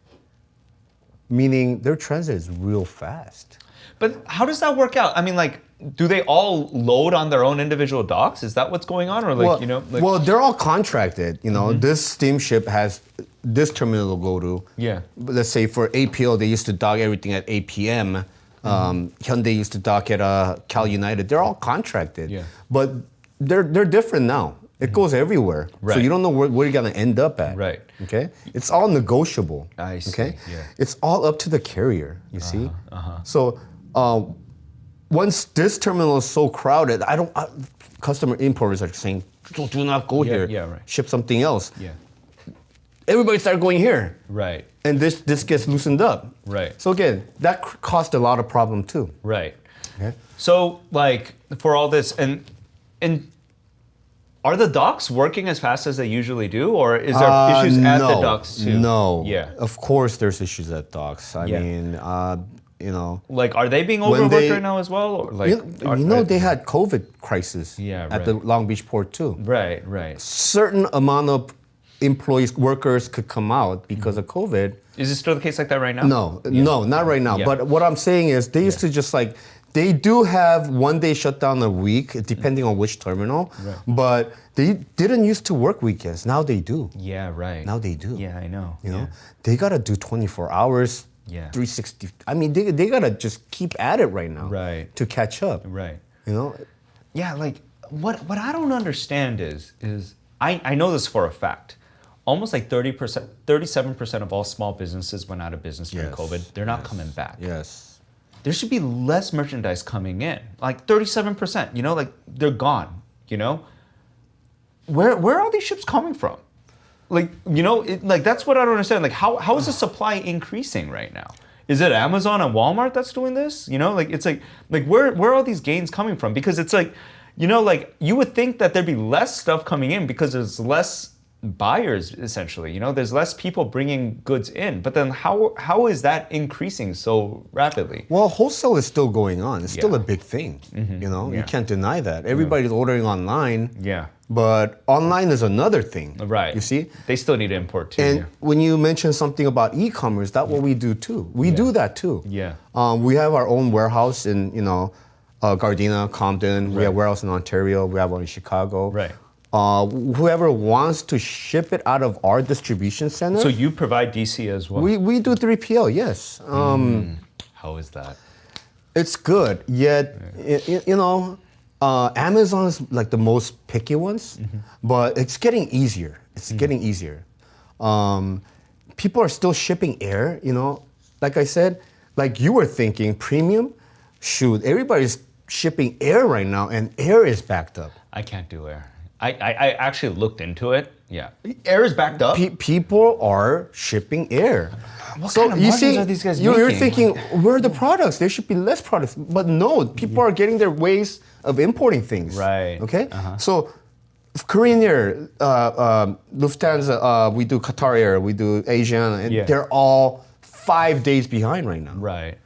Meaning their transit is real fast. But how does that work out? Like, do they all load on their own individual docks? Is that what's going on? Or like, well, they're all contracted. This steamship has this terminal to go to. Yeah. Let's say for APO, they used to dock everything at APM. Hyundai used to dock at Cal United. They're all contracted. Yeah. But they're different now. It goes everywhere. Right. So you don't know where you're going to end up at. Right. Okay? It's all negotiable. I see. Okay? Yeah. It's all up to the carrier, you see? So once this terminal is so crowded, customer importers are saying, do not go here. Yeah, right. Ship something else. Yeah. Everybody started going here. Right. And this gets loosened up. Right. So again, that caused a lot of problem too. Right. Okay? So like for all this and are the docks working as fast as they usually do, or is there issues at the docks too? No. Yeah. Of course, there's issues at docks. I Yeah. mean, like, are they being overworked right now as well? Or like, they had COVID crisis Yeah, at the Long Beach port too. Right. Certain amount of workers could come out because of COVID. Is it still the case like that right now? No, not right now. Yeah. But what I'm saying is they used to just like, they do have 1 day shutdown a week, depending on which terminal, but they didn't used to work weekends. Now they do. Yeah, right. Now they do. Yeah, I know. You know, they gotta do 24 hours, 360. I mean, they gotta just keep at it right now, to catch up. Right. You know. Yeah, like what I don't understand is I know this for a fact. Almost like 30%, 37% of all small businesses went out of business during COVID. They're not coming back. Yes. There should be less merchandise coming in. Like 37%, you know, like they're gone, you know? Where are all these ships coming from? Like, you know, like that's what I don't understand. Like how is the supply increasing right now? Is it Amazon and Walmart that's doing this? You know, like it's like where are all these gains coming from? Because it's like, you know, like you would think that there'd be less stuff coming in because there's less buyers essentially, you know, there's less people bringing goods in, but then how is that increasing so rapidly? Well, wholesale is still going on. It's still a big thing. You know, you can't deny that. Everybody's ordering online. But online is another thing. Right. You see? They still need to import too. And when you mention something about e-commerce, that's what we do too. We do that too. We have our own warehouse in, you know, Gardena, Compton. We have warehouse in Ontario. We have one in Chicago. Whoever wants to ship it out of our distribution center. So you provide DC as well? We do 3PL, yes. How is that? It's good, yet, you know, Amazon is like the most picky ones, but it's getting easier. It's getting easier. People are still shipping air, you know. Like I said, like you were thinking, premium, shoot, everybody's shipping air right now, and air is backed up. I can't do air. I actually looked into it. Yeah, air is backed up. People are shipping air. What kind of margins are these guys making? You're thinking, where are the products? There should be less products. But no, people are getting their ways of importing things. Right. Okay? So Korean Air, Lufthansa, we do Qatar Air, we do Asian, and they're all 5 days behind right now. Right.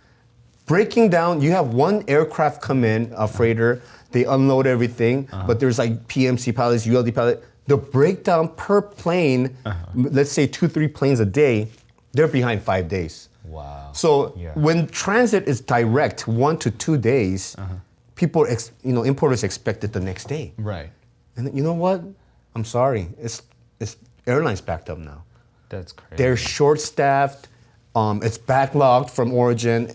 Breaking down, you have one aircraft come in, a freighter, they unload everything, but there's like PMC pilots, ULD pilots. The breakdown per plane, let's say 2-3 planes a day, they're behind 5 days. Wow. So when transit is direct 1 to 2 days, people, importers expect it the next day. Right. And you know what? I'm sorry, it's airlines backed up now. That's crazy. They're short-staffed. It's backlogged from origin.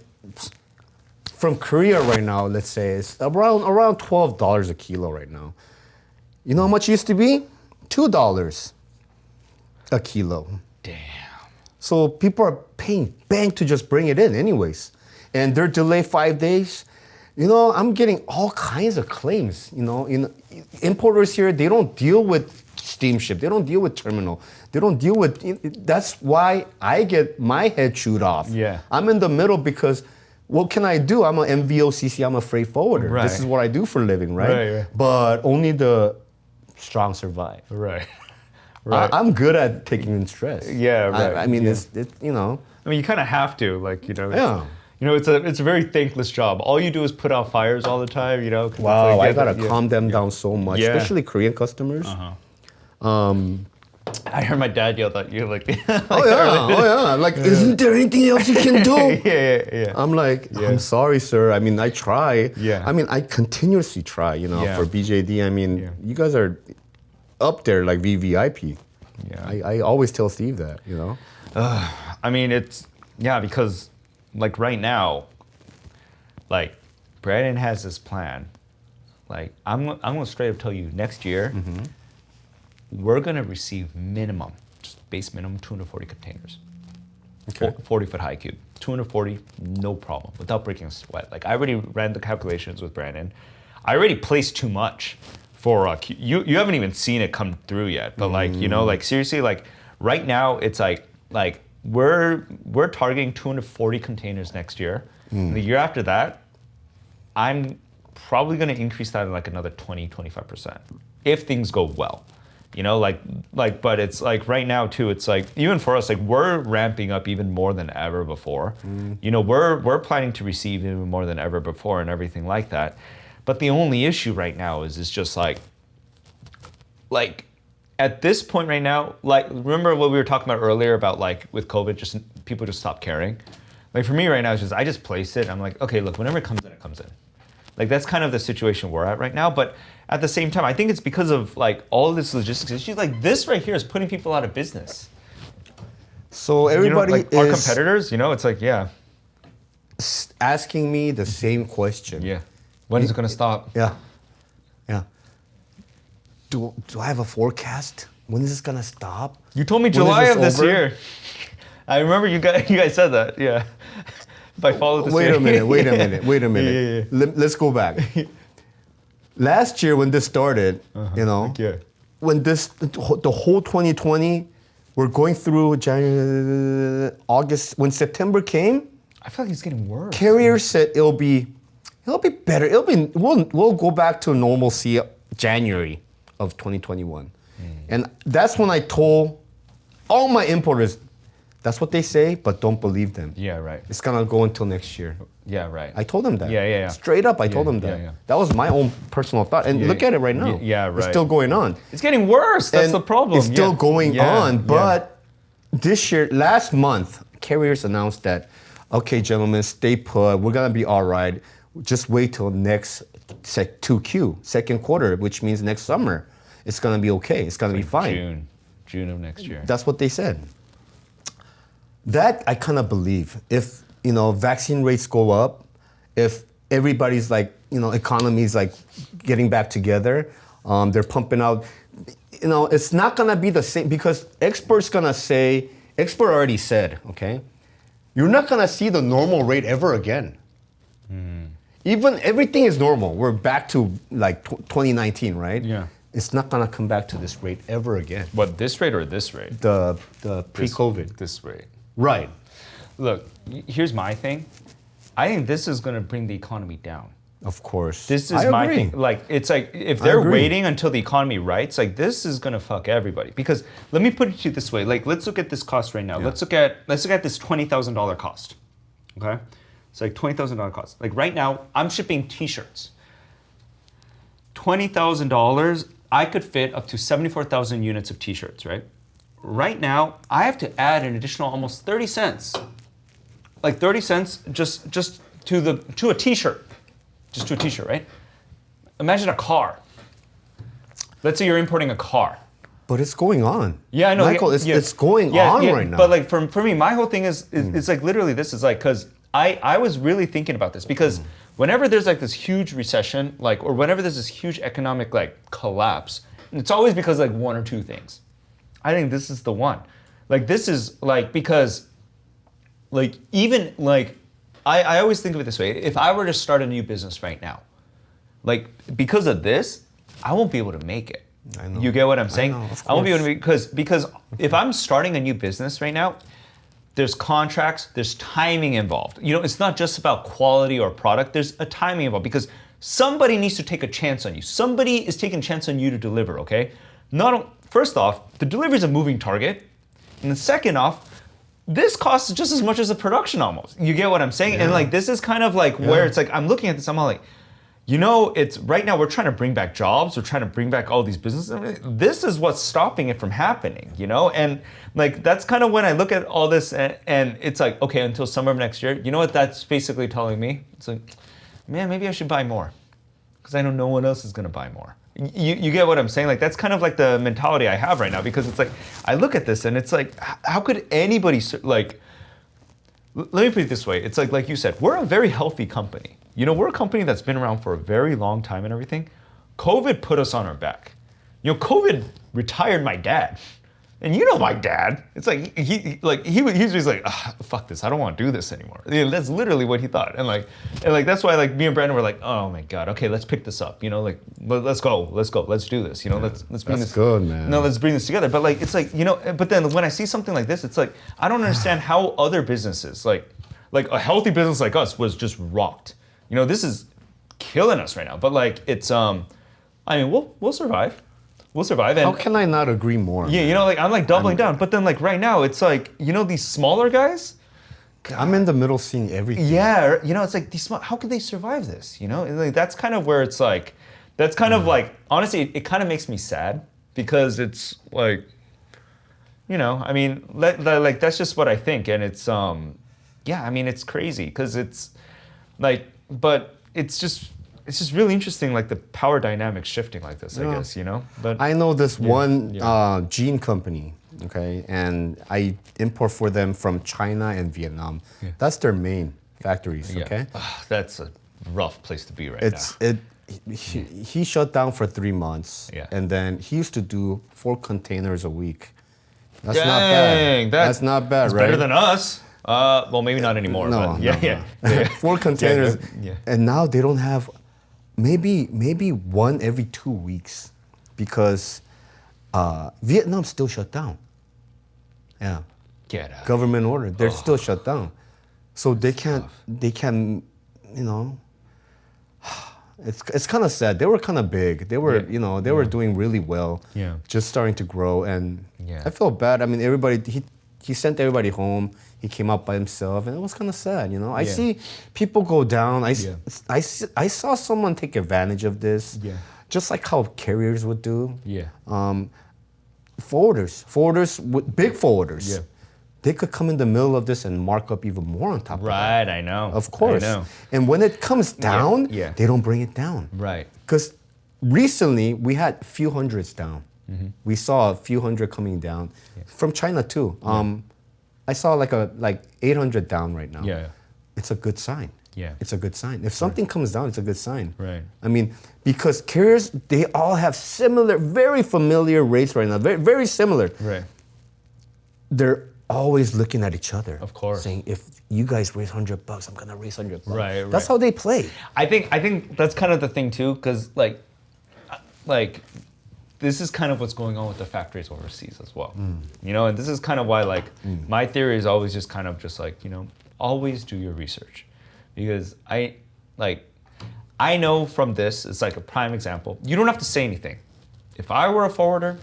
From Korea right now, let's say it's around $12 a kilo right now. You know how much it used to be? $2 a kilo. Damn. So people are paying bank to just bring it in anyways. And they're delayed 5 days. You know, I'm getting all kinds of claims. You know, importers here, they don't deal with steamship. They don't deal with terminal. They don't deal with, that's why I get my head chewed off. I'm in the middle because what can I do? I'm an MVOCC, I'm a freight forwarder. Right. This is what I do for a living, right? But only the strong survive. Right. I'm good at taking in stress. I mean, it's you know. I mean, you kind of have to, like, you know. Yeah. It's a very thankless job. All you do is put out fires all the time, you know. Wow, I gotta calm them down so much, especially Korean customers. I heard my dad yell at you, like, like, isn't there anything else you can do? yeah. I'm like, I'm sorry, sir. I mean, I try. Yeah. I mean, I continuously try, you know, for BJD. I mean, you guys are up there like VVIP. I always tell Steve that, you know. I mean, it's, because, like, right now, like, Brandon has this plan. Like, I'm gonna straight up tell you, next year, we're gonna receive minimum, just base minimum, 240 containers. 40-foot high cube. 240, no problem, without breaking a sweat. Like, I already ran the calculations with Brandon. I already placed too much for, you haven't even seen it come through yet, but like, you know, like, seriously, like, right now, it's like we're targeting 240 containers next year. The year after that, I'm probably gonna increase that in like another 20-25%, if things go well. You know, but it's like right now too, it's like, even for us, like, we're ramping up even more than ever before. You know, we're planning to receive even more than ever before and everything like that. But the only issue right now is just like at this point right now, like, remember what we were talking about earlier about like with COVID, just people just stop caring. Like for me right now, it's just I just place it. I'm like, okay, look, whenever it comes in, it comes in. Like that's kind of the situation we're at right now. But at the same time, I think it's because of like all this logistics issues. Like this right here is putting people out of business. So everybody like our competitors, it's like, yeah, asking me the same question. yeah. When is it gonna stop? Yeah. Do I have a forecast? When is this gonna stop? You told me When is July this of this over? year. I remember you guys said that. Yeah. If I follow this. Wait a minute. Yeah. Let's go back. Last year when this started, Yeah. when the whole 2020, we're going through January, August. When September came, I feel like it's getting worse. carriers said it'll be better. We'll go back to normalcy January of 2021, and that's when I told all my importers, that's what they say, but don't believe them. Yeah, right. It's gonna go until next year. Yeah, right. I told them that. Yeah. Straight up, I told them that. Yeah. That was my own personal thought. And look at it right now. Yeah, right. It's still going on. It's getting worse. That's And the problem. It's still going on. Yeah. But this year, last month, carriers announced that, okay, gentlemen, stay put. We're gonna be all right. Just wait till next 2Q, second quarter, which means next summer. It's gonna be okay. It's gonna be fine. June of next year. That's what they said. That I kind of believe. If vaccine rates go up, if everybody's like economy's like getting back together, they're pumping out. It's not gonna be the same because expert already said, okay, you're not gonna see the normal rate ever again. Even everything is normal. We're back to like 2019, right? Yeah. It's not gonna come back to this rate ever again. What, this rate or this rate? The pre-COVID. This rate. Right. Look, here's my thing. I think this is going to bring the economy down. Of course. This is I my agree. thing. Like, it's like if they're agree. waiting until the economy rights, like this is going to fuck everybody. Because let me put it to you this way. Like, let's look at this cost right now. Yeah. Let's look at this $20,000 cost. Okay, it's like $20,000 cost. Like right now, I'm shipping T-shirts. $20,000, I could fit up to 74,000 units of T-shirts, right? Right now, I have to add an additional almost 30 cents. Like 30 cents just to a T-shirt. Just to a T-shirt, right? Imagine a car. Let's say you're importing a car. But it's going on. Yeah, I know. Michael, it's going on right now. But like for me, my whole thing is it's like literally this is like, because I was really thinking about this because whenever there's like this huge recession, like, or whenever there's this huge economic like collapse, it's always because like one or two things. I think this is the one. Like this is like, because like even like, I always think of it this way. If I were to start a new business right now, like because of this, I won't be able to make it. I know. You get what I'm saying? I know, of I won't be able course. to, because if I'm starting a new business right now, there's contracts, there's timing involved. It's not just about quality or product, there's a timing involved because somebody needs to take a chance on you. Somebody is taking a chance on you to deliver, okay? First off, the delivery is a moving target. And then second off, this costs just as much as a production almost. You get what I'm saying? Yeah. And like, this is kind of like where it's like, I'm looking at this, I'm all like, it's right now we're trying to bring back jobs, we're trying to bring back all these businesses. This is what's stopping it from happening, And like, that's kind of when I look at all this and it's like, okay, until summer of next year, you know what that's basically telling me? It's like, man, maybe I should buy more because I know no one else is going to buy more. You get what I'm saying? Like, that's kind of like the mentality I have right now because it's like, I look at this and it's like, how could anybody, like, let me put it this way. It's like you said, we're a very healthy company. We're a company that's been around for a very long time and everything. COVID put us on our back. COVID retired my dad. And my dad. It's like, he was just like, fuck this, I don't want to do this anymore. That's literally what he thought. And that's why like me and Brandon were like, oh my God, okay, let's pick this up. Like, let's go, let's do this. Let's bring That's this. good, man. No, let's bring this together. But like, it's like, but then when I see something like this, it's like, I don't understand how other businesses, like a healthy business like us was just rocked. This is killing us right now. But like, it's, I mean, we'll survive. We'll survive. And how can I not agree more? yeah, like I'm like doubling down. But then like right now, it's like, these smaller guys. I'm in the middle seeing everything. Yeah, it's like these small. How could they survive this? Like, that's kind of where it's like, that's kind of like, honestly, it kind of makes me sad because it's like, I mean, like that's just what I think, and it's yeah, I mean, it's crazy because it's like, but it's just really interesting, like the power dynamics shifting like this, I guess, But I know this one yeah. jean company, okay, and I import for them from China and Vietnam. Yeah. That's their main factories, Yeah. okay? That's a rough place to be right It's now. he shut down for 3 months, Yeah. and then he used to do 4 containers a week. That's Dang, not bad. That's not bad, It's right? better than us. Well, maybe not anymore. No, but yeah, no, yeah, no. yeah. 4 containers, Yeah. and now they don't have. Maybe one every 2 weeks, because Vietnam's still shut down. Yeah, Get out. government order. They're still shut down, so they can't. tough. They can, you know. It's kind of sad. They were kind of big. They were, Yeah. they were doing really well. Yeah. Just starting to grow, and Yeah. I felt bad. I mean, everybody. He sent everybody home. He came out by himself, and it was kind of sad. I Yeah. see people go down. Yeah. I saw someone take advantage of this. Yeah. Just like how carriers would do. Yeah. Forwarders, big forwarders. Yeah. They could come in the middle of this and mark up even more on top of that. Right, I know. Of course. I know. And when it comes down, yeah. they don't bring it down. Right. Because recently we had a few hundreds down. Mm-hmm. We saw a few hundred coming down from China too. I saw like 800 down right now. Yeah. It's a good sign. Yeah. It's a good sign. If something comes down, it's a good sign. Right. I mean, because carriers, they all have similar, very familiar rates right now. Very, very similar. Right. They're always looking at each other. Of course. Saying, if you guys raise $100, I'm gonna raise $100. Right, That's right. how they play. I think that's kind of the thing too, because like this is kind of what's going on with the factories overseas as well. And this is kind of why my theory is always just kind of just always do your research, because I know from this, it's like a prime example. You don't have to say anything. If I were a forwarder,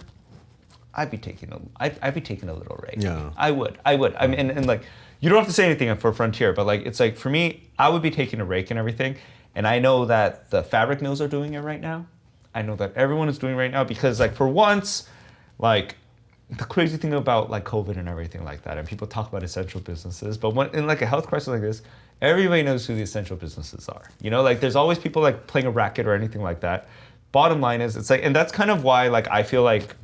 I'd be taking a little rate. Yeah. I would. I mean, and you don't have to say anything for Frontier, but it's like for me, I would be taking a rake and everything. And I know that the fabric mills are doing it right now. I know that everyone is doing it right now, because for once, the crazy thing about COVID and everything like that, and people talk about essential businesses, but when in a health crisis like this, everybody knows who the essential businesses are. There's always people playing a racket or anything like that. Bottom line is, it's and that's kind of why I feel like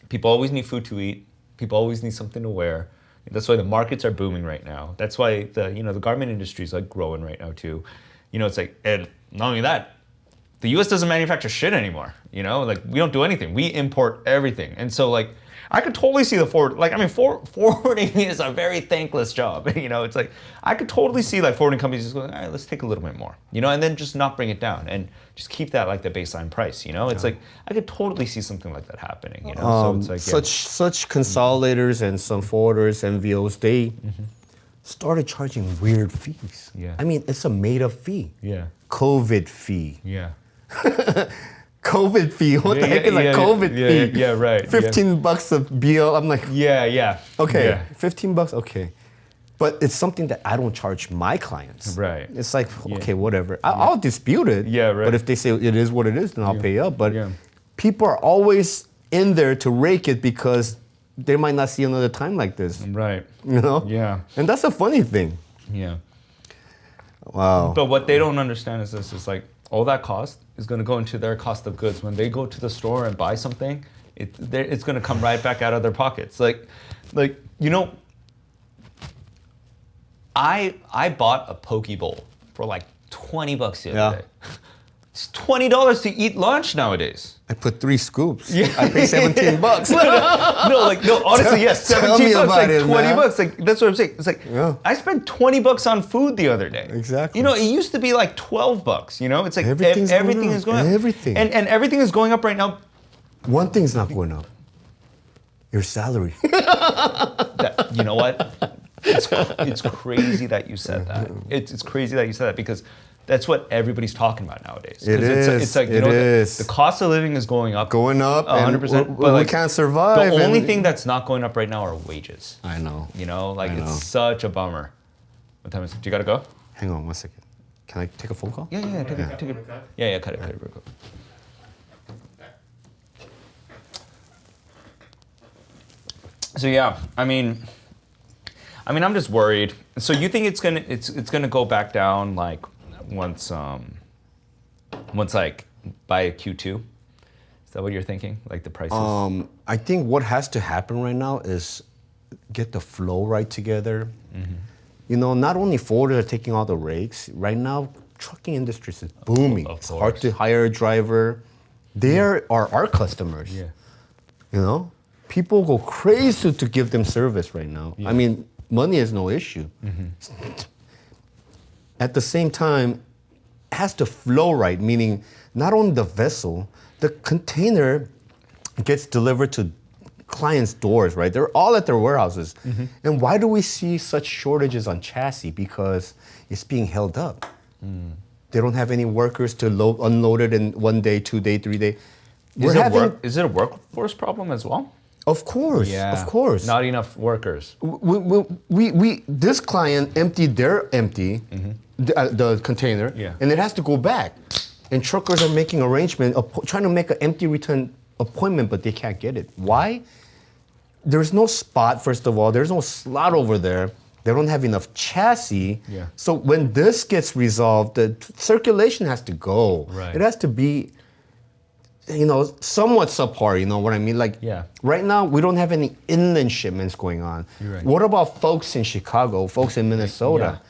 people always need food to eat. People always need something to wear. That's why the markets are booming right now. That's why the garment industry is growing right now too. And not only that, the U.S. doesn't manufacture shit anymore. We don't do anything. We import everything. And so I could totally see the forwarding is a very thankless job. It's I could totally see forwarding companies just going, all right, let's take a little bit more, and then just not bring it down and just keep that the baseline price. It's I could totally see something like that happening. So it's such consolidators and some forwarders, MVOs, they started charging weird fees. Yeah. I mean, it's a made-up fee. Yeah. COVID fee. Yeah. COVID fee. What the heck is a COVID fee? Yeah, right. $15 a bill. I'm like, Yeah. okay, Yeah. $15. Okay, but it's something that I don't charge my clients. Right. It's okay, whatever. I'll dispute it. Yeah, right. But if they say it is what it is, then I'll pay up. But Yeah. people are always in there to rake it because they might not see another time like this. Right. Yeah. And that's a funny thing. Yeah. Wow. But what they don't understand is this: is all that cost is going to go into their cost of goods. When they go to the store and buy something, it's going to come right back out of their pockets. I bought a poke bowl for $20 the other day. It's $20 to eat lunch nowadays. I put 3 scoops. Yeah. I pay $17. No, honestly, yes, Tell me $17, about it, $20. man. That's what I'm saying. It's I spent $20 on food the other day. Exactly. It used to be $12. It's Everything is going up. Everything. And everything is going up right now. One thing's not going up. Your salary. You know what? It's crazy that you said that. It's crazy that you said that, because that's what everybody's talking about nowadays. It is. The cost of living is going up. Going up, 100%. But we can't survive. The only thing that's not going up right now are wages. I know. It's such a bummer. What time is it? Do you gotta go? Hang on 1 second. Can I take a phone call? Yeah. Take it. Yeah. Cut it real quick. So yeah, I'm just worried. So you think it's gonna go back down like once like by Q2? Is that what you're thinking? Like the prices? I think what has to happen right now is get the flow right together. Not only forwarders are taking all the rakes, right now trucking industry is booming. Of It's hard course. to hire a driver. They are our customers. Yeah. People go crazy to give them service right now. Yeah. I mean, money is no issue. At the same time, it has to flow right, meaning not only the vessel, the container gets delivered to clients' doors, right? They're all at their warehouses. And why do we see such shortages on chassis? Because it's being held up. They don't have any workers to unload it in 1 day, 2 day, 3 day. Is it a workforce problem as well? Of course, of course. Not enough workers. This client emptied their the container, and it has to go back. And truckers are making arrangement, trying to make an empty return appointment, but they can't get it. Why? There's no spot, first of all. There's no slot over there. They don't have enough chassis. Yeah. So when this gets resolved, the circulation has to go. Right. It has to be, somewhat subpar, you know what I mean? Like, right now, we don't have any inland shipments going on. You're right. What about folks in Chicago, folks in Minnesota?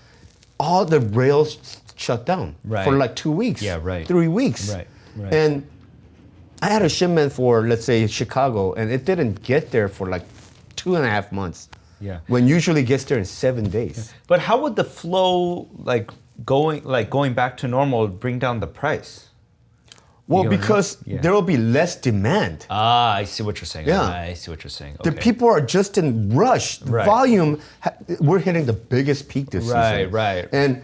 All the rails shut down for like 2 weeks, 3 weeks. Right. And I had a shipment for, let's say, Chicago, and it didn't get there for like 2.5 months. Yeah. When usually gets there in 7 days. But how would the flow, going back to normal, bring down the price? Well, because there will be less demand. Ah, I see what you're saying. Yeah. I see what you're saying. Okay. The people are just in rush. Right. Volume, we're hitting the biggest peak this season. Right. And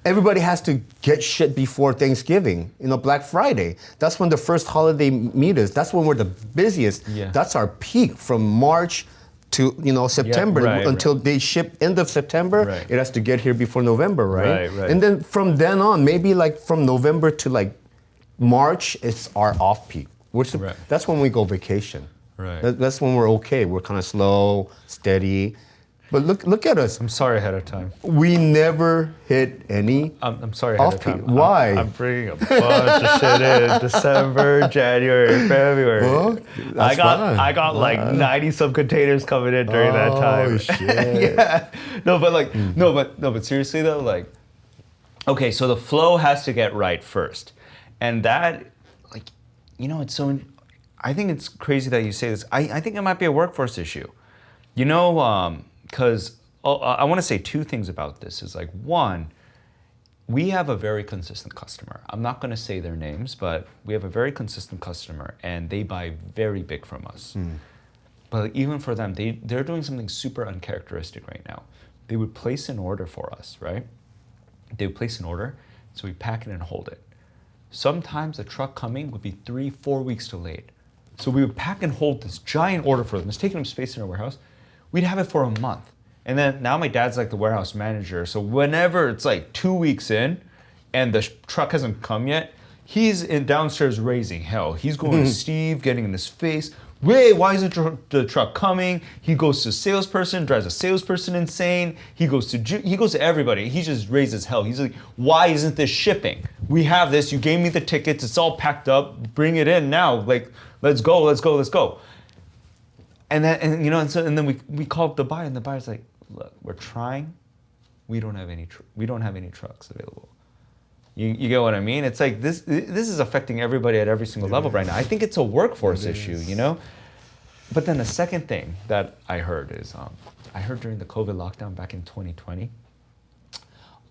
everybody has to get shit before Thanksgiving, Black Friday. That's when the first holiday meet is. That's when we're the busiest. Yeah. That's our peak from March to September until they ship end of September. Right. It has to get here before November, right? Right. And then from then on, maybe like from November to like March, it's our off peak. That's when we go vacation. Right. That's when we're okay. We're kind of slow, steady. But look at us. I'm sorry ahead of time. We never hit any. I'm sorry ahead of off peak. time. Why? I'm bringing a bunch of shit in December, January, February. Well, that's fine. I got like 90 some containers coming in during that time. Oh shit. But seriously though, like, okay, so the flow has to get right first, and that, like, it's so. I think it's crazy that you say this. I think it might be a workforce issue, because I want to say two things about this. Is like, one, we have a very consistent customer. I'm not going to say their names, but we have a very consistent customer, and they buy very big from us. But even for them, they're doing something super uncharacteristic right now. They would place an order for us, right? They would place an order, so we pack it and hold it. Sometimes the truck coming would be 3-4 weeks delayed. So we would pack and hold this giant order for them. It's taking them space in our warehouse. We'd have it for a month. And then now my dad's like the warehouse manager. So whenever it's like 2 weeks in and the truck hasn't come yet, he's downstairs raising hell. He's going to Steve, getting in his face. Rhee, why isn't the truck coming? He goes to salesperson, drives a salesperson insane. He goes to everybody. He just raises hell. He's like, why isn't this shipping? We have this. You gave me the tickets. It's all packed up. Bring it in now. Like, let's go. And then we called the buyer, and the buyer's like, look, we're trying. We don't have any trucks available. You get what I mean? It's like this is affecting everybody at every single level right now. I think it's a workforce issue, But then the second thing that I heard is, I heard during the COVID lockdown back in 2020,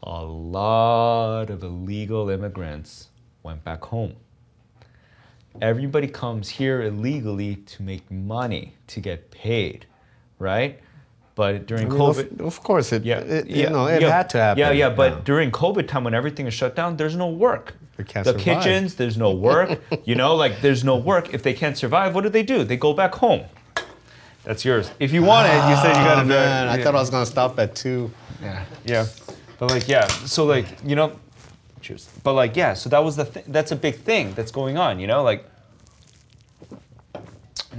a lot of illegal immigrants went back home. Everybody comes here illegally to make money, to get paid, right? But during COVID, of course, it had to happen. But during COVID time, when everything is shut down, there's no work. They can't the survive. Kitchens, there's no work. There's no work. If they can't survive, what do? They go back home. That's yours. If you want it, you said you got to do it. I thought I was gonna stop at 2. Yeah. But cheers. But so that was that's a big thing that's going on.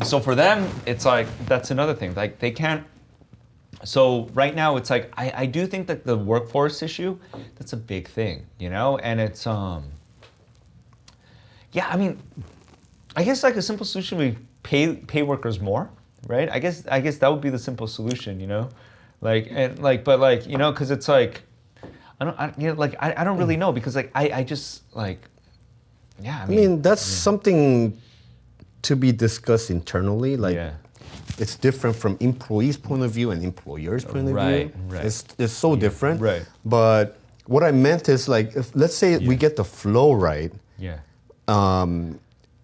So for them, it's like, that's another thing. Like they can't, so right now it's like, I do think that the workforce issue, that's a big thing, you know? And it's, yeah, I mean, I guess like a simple solution would be pay workers more, right? I guess that would be the simple solution, you know? Like, and like, but like, you know, cause it's like, I don't really know because like, I just like, yeah. I mean that's something to be discussed internally. Like, it's different from employees' point of view and employers' point of view. Right. It's so different. Right. But what I meant is like, if let's say we get the flow right. Yeah.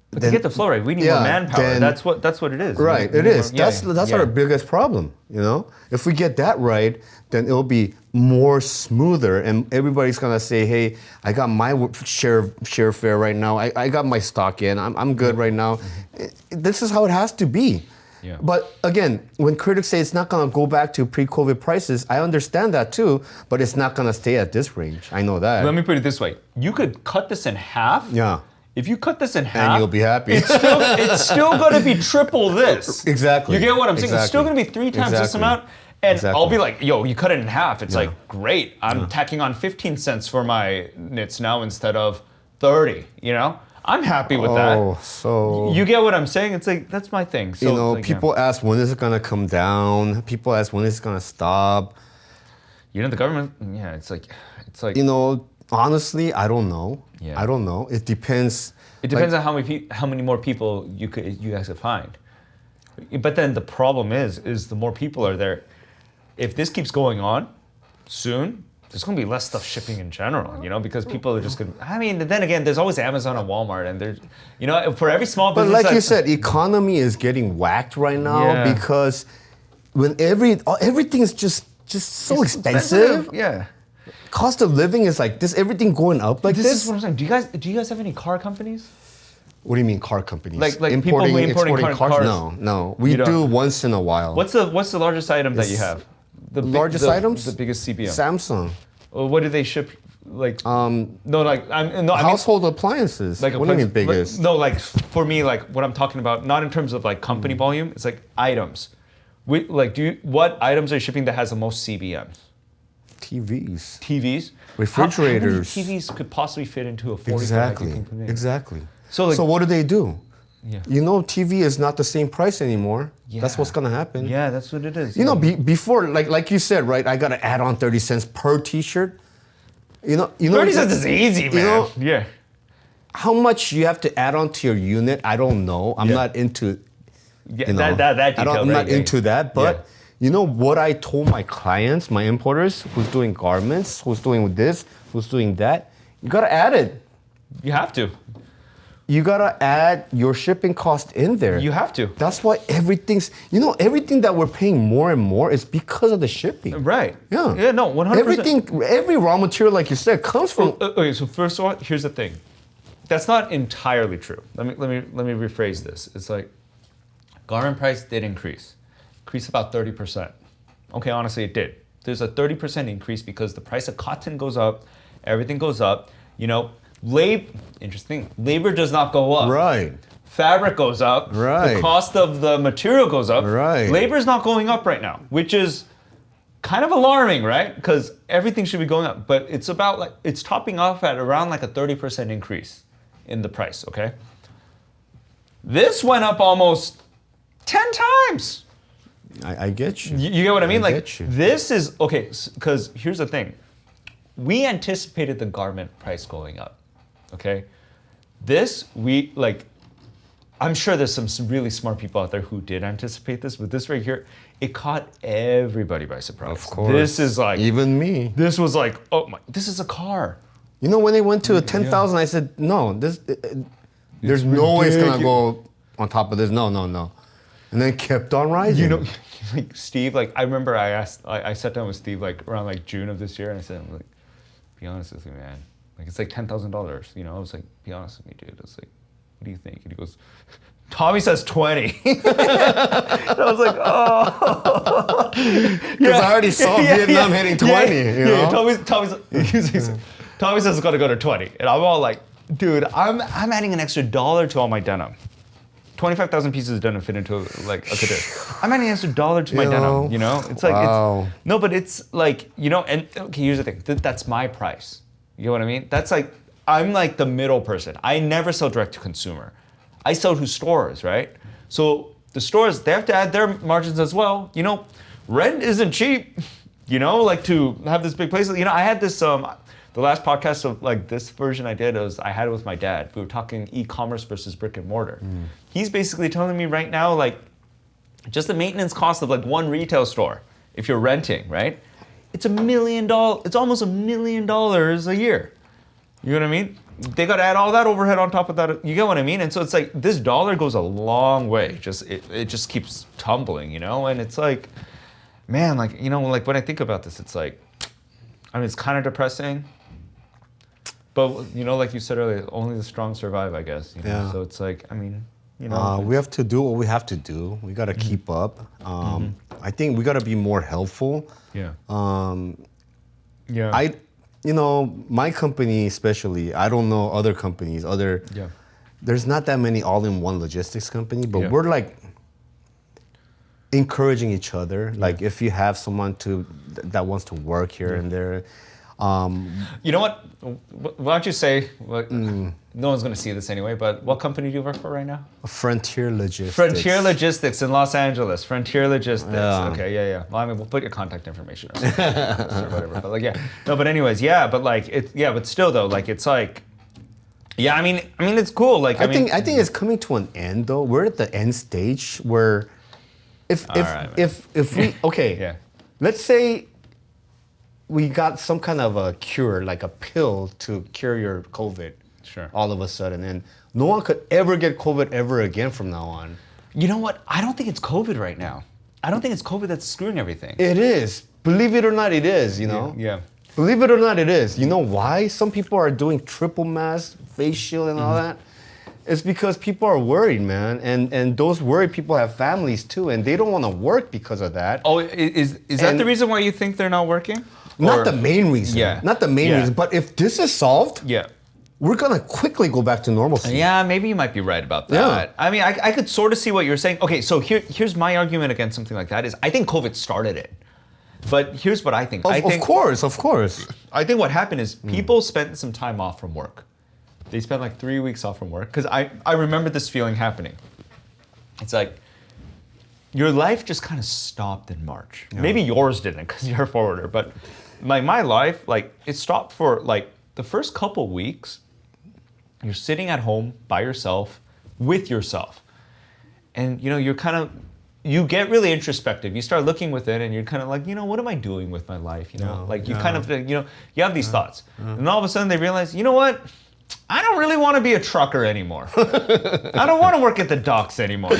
But to get the flow right, we need more manpower. That's what it is. Right, it is. That's our biggest problem. You know, if we get that right, then it'll be more smoother, and everybody's gonna say, "Hey, I got my share fare right now. I got my stock in. I'm good right now." This is how it has to be. Yeah. But again, when critics say it's not gonna go back to pre-COVID prices, I understand that too. But it's not gonna stay at this range. I know that. Let me put it this way: you could cut this in half. Yeah. If you cut this in half, and you'll be happy. It's still going to be triple this. Exactly. You get what I'm saying? It's still going to be 3 times this amount. And I'll be like, yo, you cut it in half. It's like, great. I'm tacking on 15 cents for my nits now instead of 30, you know? I'm happy with that. Oh, so... You get what I'm saying? It's like, that's my thing. So, you know, like, people ask, when is it going to come down? People ask, when is it going to stop? You know, the government, it's like... You know, honestly, I don't know. Yeah. I don't know. It depends. It depends on how many more people you guys could find. But then the problem is the more people are there, if this keeps going on, soon there's going to be less stuff shipping in general, you know, because people are just going to, I mean, then again, there's always Amazon and Walmart, and there's, you know, for every small business. But like you said, economy is getting whacked right now because when everything's just so expensive. Yeah. Cost of living is like this, everything going up like this. This is what I'm saying. Do you guys have any car companies? What do you mean car companies? Like people who importing cars? No. We do once in a while. What's the largest item that you have? The largest items? The biggest CBM. Samsung. Well, what do they ship? Like household appliances. Like what do you mean biggest? Like for me, like what I'm talking about, not in terms of like company volume. It's like items. What items are you shipping that has the most CBMs? TVs. Refrigerators. How many TVs could possibly fit into a 45 Exactly. So what do? Yeah. You know, TV is not the same price anymore. Yeah. That's what's gonna happen. Yeah, that's what it is. You know, before, like you said, right? I gotta add on 30 cents per T-shirt. You know. 30 cents is easy, man. You know, yeah. How much you have to add on to your unit? I don't know. I'm not into. Yeah, that detail. I'm not into that, but. You know what I told my clients, my importers, who's doing garments, who's doing this, who's doing that? You gotta add it. You have to. You gotta add your shipping cost in there. You have to. That's why everything that we're paying more and more is because of the shipping. Right. Yeah. Yeah, no, 100%. Every raw material, like you said, comes from... Okay, so first of all, here's the thing. That's not entirely true. Let me rephrase this. It's like, garment price did increased about 30%. Okay, honestly, it did. There's a 30% increase because the price of cotton goes up, everything goes up. You know, labor does not go up. Right. Fabric goes up. Right. The cost of the material goes up. Right. Labor's not going up right now, which is kind of alarming, right? Because everything should be going up, but it's topping off at around like a 30% increase in the price, okay? This went up almost 10 times. I get you. You get what I mean? Get you. This is, okay, because here's the thing. We anticipated the garment price going up, okay? I'm sure there's some really smart people out there who did anticipate this, but this right here, it caught everybody by surprise. Of course. This is like... Even me. This was like, oh my, this is a car. You know, when they went to 10,000, I said, no, there's no way it's gonna go on top of this. No. And then it kept on rising. You know, like Steve, like I remember I sat down with Steve like around like June of this year, and I said, like, be honest with me, man. Like it's like $10,000. You know, I was like, be honest with me, dude. I was like, what do you think? And he goes, Tommy says 20. And I was like, oh. Because I already saw Vietnam hitting 20. You know? Tommy says it's gonna go to 20, and I'm all like, dude, I'm adding an extra $1 to all my denim. 25,000 pieces doesn't fit into like a couture. I'm adding an extra $1 to my You know? denim, you know? It's like, Wow. it's, no, but it's like, you know, and okay, here's the thing. That's my price. You know what I mean? That's like, I'm like the middle person. I never sell direct to consumer. I sell to stores, right? So the stores, they have to add their margins as well. You know, rent isn't cheap, you know, like to have this big place. You know, I had this, the last podcast of like this version I did I had it with my dad. We were talking e-commerce versus brick and mortar. He's basically telling me right now, like, just the maintenance cost of like one retail store, if you're renting, right? It's $1 million. It's almost $1 million a year. You know what I mean? They got to add all that overhead on top of that. You get what I mean? And so it's like this dollar goes a long way. It just keeps tumbling, you know. And it's like, man, like, you know, like when I think about this, it's like, I mean, it's kind of depressing. But, you know, like you said earlier, only the strong survive, I guess. You know? Yeah. So it's like, I mean, you know. We have to do what we have to do. We got to keep up. I think we got to be more helpful. Yeah. You know, my company especially, I don't know other companies, Yeah. there's not that many all-in-one logistics company, but Yeah. we're like encouraging each other. Like if you have someone that wants to work here and there, You know what? Why don't you say, no one's going to see this anyway, but what company do you work for right now? Frontier Logistics. Frontier Logistics in Los Angeles. Frontier Logistics. Yeah. Okay, yeah. Well, I mean, we'll put your contact information or something, or whatever. But like, yeah. No, but anyways, yeah. But like, but still though, like, it's like, yeah. I mean, it's cool. Like, I think it's coming to an end though. We're at the end stage where, if we okay, Yeah. let's say we got some kind of a cure, like a pill to cure your COVID. Sure. All of a sudden, and no one could ever get COVID ever again from now on. You know what? I don't think it's COVID right now. I don't think it's COVID that's screwing everything. It is. Believe it or not, it is, you know? Yeah. Believe it or not, it is. You know why some people are doing triple mask, face shield, and all that? It's because people are worried, man. And those worried people have families too, and they don't want to work because of that. Oh, is that the reason why you think they're not working? Not Or- the main reason. Yeah. Not the main Yeah. reason. But if this is solved, Yeah. we're gonna quickly go back to normalcy. Yeah, maybe you might be right about that. Yeah. I mean, I could sort of see what you're saying. Okay, so here's my argument against something like that is I think COVID started it. But here's what I think. Of course. I think what happened is people spent some time off from work. They spent like 3 weeks off from work. Because I remember this feeling happening. It's like, your life just kind of stopped in March. Yeah. Maybe yours didn't because you're a forwarder. But like my life, like it stopped for like the first couple weeks. You're sitting at home by yourself, with yourself. And you know, you get really introspective. You start looking within and you're kind of like, you know, what am I doing with my life? You know, like you kind of, you know, you have these thoughts. And all of a sudden they realize, you know what? I don't really want to be a trucker anymore. I don't want to work at the docks anymore.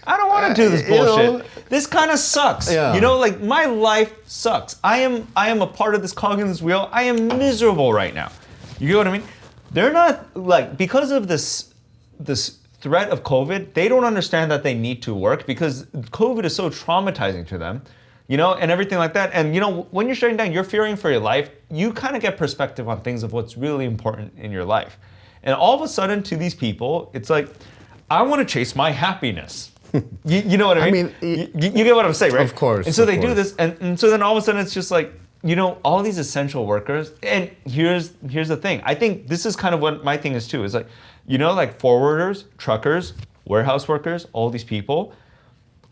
I don't want to do this bullshit. This kind of sucks. Yeah. You know, like my life sucks. I am a part of this cog in this wheel. I am miserable right now. You get what I mean? They're not like, because of this threat of COVID, they don't understand that they need to work because COVID is so traumatizing to them, you know, and everything like that. And, you know, when you're shutting down, you're fearing for your life, you kind of get perspective on things of what's really important in your life. And all of a sudden to these people, it's like, I want to chase my happiness. You know what I mean? You get what I'm saying, right? Of course. And so they do this, and so then all of a sudden it's just like, you know, all these essential workers, and here's the thing. I think this is kind of what my thing is too, is like, you know, like forwarders, truckers, warehouse workers, all these people,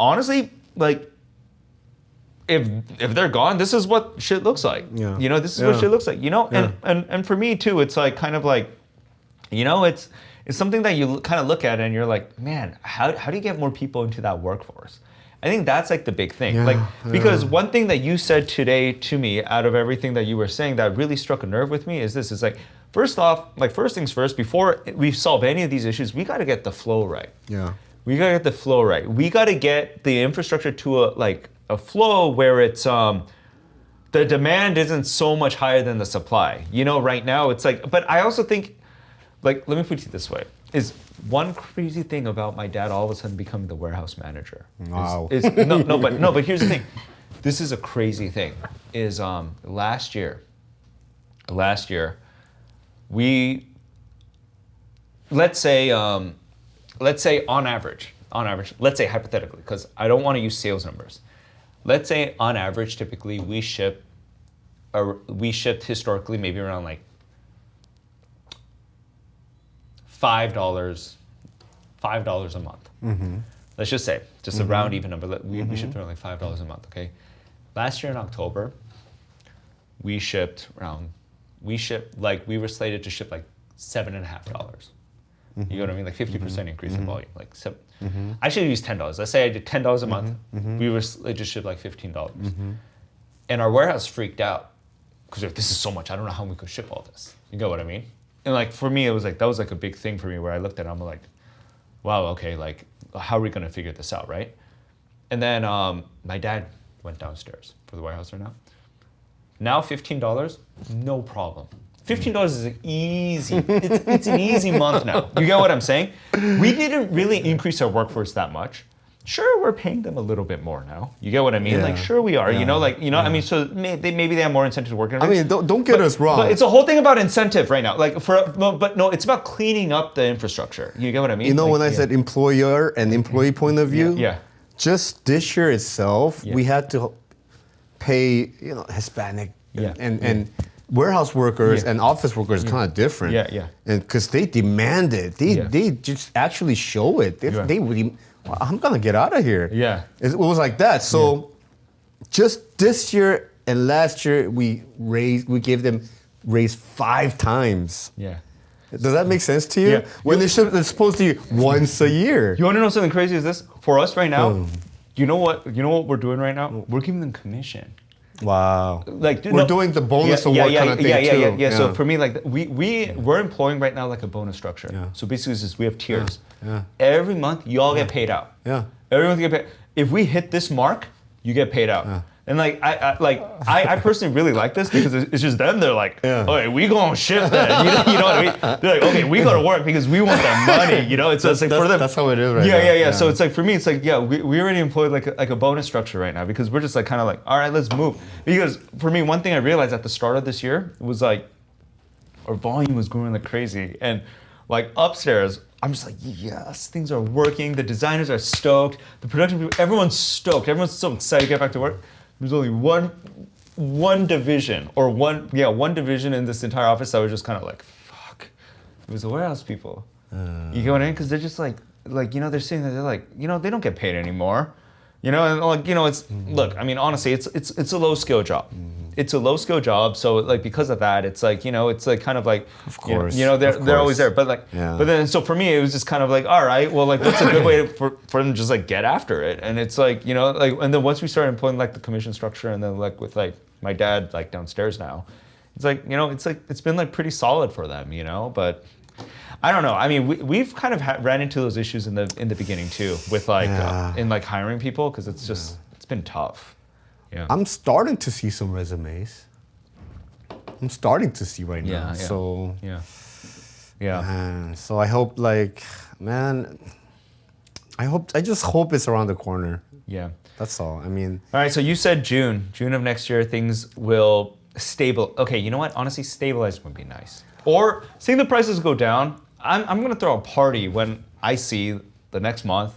honestly, like, if they're gone, this is what shit looks like. Yeah. You know, this is what shit looks like, you know? Yeah. And for me too, it's like kind of like, you know, it's something that you kind of look at and you're like, man, how do you get more people into that workforce? I think that's like the big thing. Yeah, like, because one thing that you said today to me out of everything that you were saying that really struck a nerve with me is this, is like, first off, like first things first, before we solve any of these issues, we got to get the flow right. Yeah. We got to get the flow right. We got to get the infrastructure to a flow where it's, the demand isn't so much higher than the supply. You know, right now it's like, but I also think, like, let me put it this way, is one crazy thing about my dad all of a sudden becoming the warehouse manager. Wow. But here's the thing. This is a crazy thing. Is last year, we let's say on average, on average, let's say hypothetically, because I don't want to use sales numbers. Let's say on average, typically we shipped historically maybe around like $5 a month. Let's just say, just a round even number. We shipped around like $5 a month. Okay, last year in October, we were slated to ship like $7.50. You know what I mean? Like 50% increase in volume. Like I should use $10. Let's say I did $10 a month. We were slated to ship like $15. And our warehouse freaked out because like, this is so much. I don't know how we could ship all this. You get what I mean? And like for me, it was like that was like a big thing for me where I looked at it. I'm like, wow, okay, like how are we gonna figure this out, right? And then my dad went downstairs for the warehouse right now. Now $15, no problem. $15 is an easy, it's an easy month now. You get what I'm saying? We didn't really increase our workforce that much. Sure, we're paying them a little bit more now. You get what I mean? Yeah. Like, sure we are. Yeah. You know, like, you know, I mean, so maybe they have more incentive to work. I mean, don't get us wrong. But it's a whole thing about incentive right now. Like, but no, it's about cleaning up the infrastructure. You get what I mean? You know, like, when I said employer and employee point of view, yeah. just this year itself, we had to pay, you know, Hispanic and warehouse workers and office workers kind of different. Yeah. And because they demand it, they just actually show it. They really, I'm gonna get out of here. Yeah. It was like that. So just this year and last year, we gave them raise 5 times. Yeah. Does that make sense to you? Yeah. When they're supposed to be once a year. You want to know something crazy? Is this for us right now? You know what we're doing right now? We're giving them commission. Wow. Like, dude, we're doing the bonus award kind of thing too. Yeah. So for me, like we're employing right now like a bonus structure. Yeah. So basically, it's just we have tiers. Yeah. Every month, you all get paid out. Yeah. Every month you get paid. If we hit this mark, you get paid out. Yeah. And like I personally really like this because it's just them. They're like, okay, we gonna ship that. You know what I mean? They're like, okay, we gotta work because we want that money. You know, it's like for them. That's how it is right now. now. Yeah. So it's like for me, it's like we already employed like a bonus structure right now because we're just like kind of like, all right, let's move. Because for me, one thing I realized at the start of this year was like our volume was growing like crazy, and like upstairs, I'm just like, yes, things are working. The designers are stoked. The production people, everyone's stoked. Everyone's so excited to get back to work. There's only one division in this entire office that was just kind of like, fuck. It was the warehouse people. You get what I mean? Because they're just like you know, they're sitting there, they're like, you know, they don't get paid anymore. You know, and like, you know, it's look, I mean, honestly, it's a low skill job. It's a low skill job, so like because of that, it's like, you know, it's like kind of like, of course, you know, they're always there, but like, but then so for me, it was just kind of like, all right, well, like what's a good way for them to just like get after it, and it's like, you know, like, and then once we started employing like the commission structure, and then like with like my dad like downstairs now, it's like, you know, it's like it's been like pretty solid for them, you know, but. I don't know. I mean, we've kind of ran into those issues in the beginning too, with like in like hiring people, because it's just it's been tough. Yeah. I'm starting to see some resumes. I'm starting to see right now. So so I hope I just hope it's around the corner. Yeah. That's all. I mean. All right. So you said June of next year, things will Okay. You know what? Honestly, stabilize would be nice. Or seeing the prices go down. I'm gonna throw a party when I see the next month,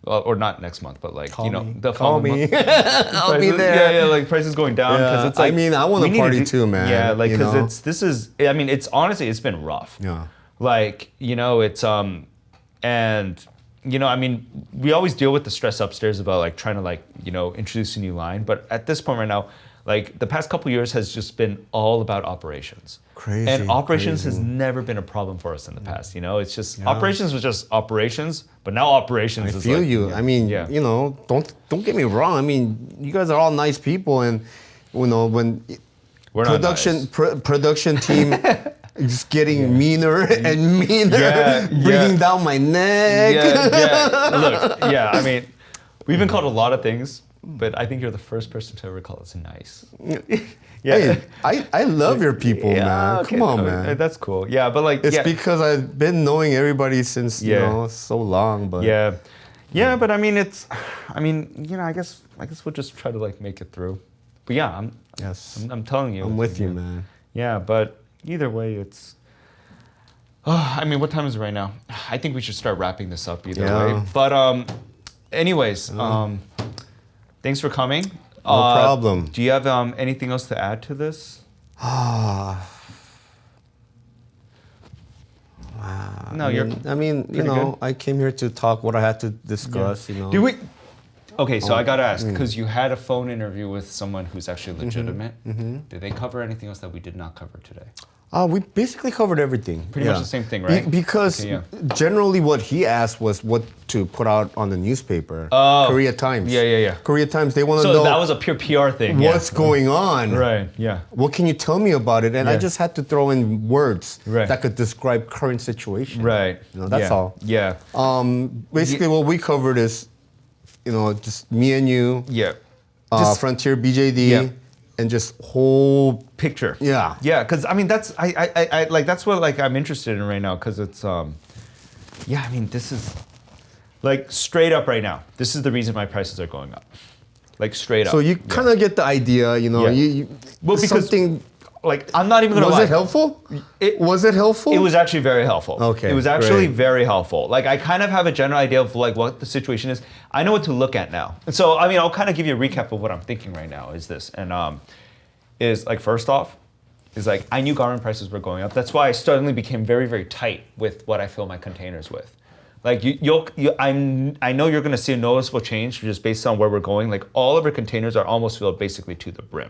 or not next month, but like call you know me. the Call following me. month. I'll be there. Yeah, like prices going down because it's like. I mean, I want to party too, man. Yeah, like because you know? it's honestly it's been rough. Yeah. Like you know it's and you know I mean we always deal with the stress upstairs about like trying to like you know introduce a new line, but at this point right now. Like the past couple years has just been all about operations. Crazy. And operations has never been a problem for us in the past. You know, it's just operations was just operations, but now operations is feel like, you. Yeah. I mean, you know, don't get me wrong. I mean, you guys are all nice people, and you know when We're production team just getting meaner and meaner, breathing down my neck. Look, I mean, we've been called a lot of things. But I think you're the first person to ever call us nice. Hey, I love your people, man. Okay, Come on, man. That's cool. Yeah, but like it's because I've been knowing everybody since you know so long. But but I mean you know I guess we'll just try to like make it through. But yeah, I'm telling you, I'm with you, man. Yeah, but either way, I mean, what time is it right now? I think we should start wrapping this up either Yeah. way. But anyways, thanks for coming. No problem. Do you have anything else to add to this? No, I mean, you know, I came here to talk what I had to discuss, you know. Do we? Okay, so I gotta ask, because you had a phone interview with someone who's actually legitimate. Did they cover anything else that we did not cover today? We basically covered everything. Pretty much the same thing, right? Because Okay, generally what he asked was what to put out on the newspaper. Oh. Korea Times. Yeah. Korea Times, they want to So know that was a pure PR thing. what's going on. Right, yeah. What can you tell me about it? And I Yeah. just had to throw in words Right. that could describe current situation. Right. You know, that's Yeah. all. Yeah. Basically, what we covered is, you know, just me and you, Yeah. Frontier BJD, Yeah. and just whole. Picture. Yeah. Yeah, because I mean that's I like that's what like I'm interested in right now because it's yeah, I mean this is like straight up right now. This is the reason my prices are going up. Like straight up. So you kind of get the idea, you know. Yeah. Well, because something. like I'm not even gonna lie. Was it helpful? Was it helpful? It was actually very helpful. Okay, It was actually great. very helpful. Like I kind of have a general idea of like what the situation is. I know what to look at now. And so I mean I'll kind of give you a recap of what I'm thinking right now is this. And is like first off, is like I knew garment prices were going up. That's why I suddenly became very, very tight with what I fill my containers with. Like I know you're gonna see a noticeable change just based on where we're going. Like all of our containers are almost filled basically to the brim.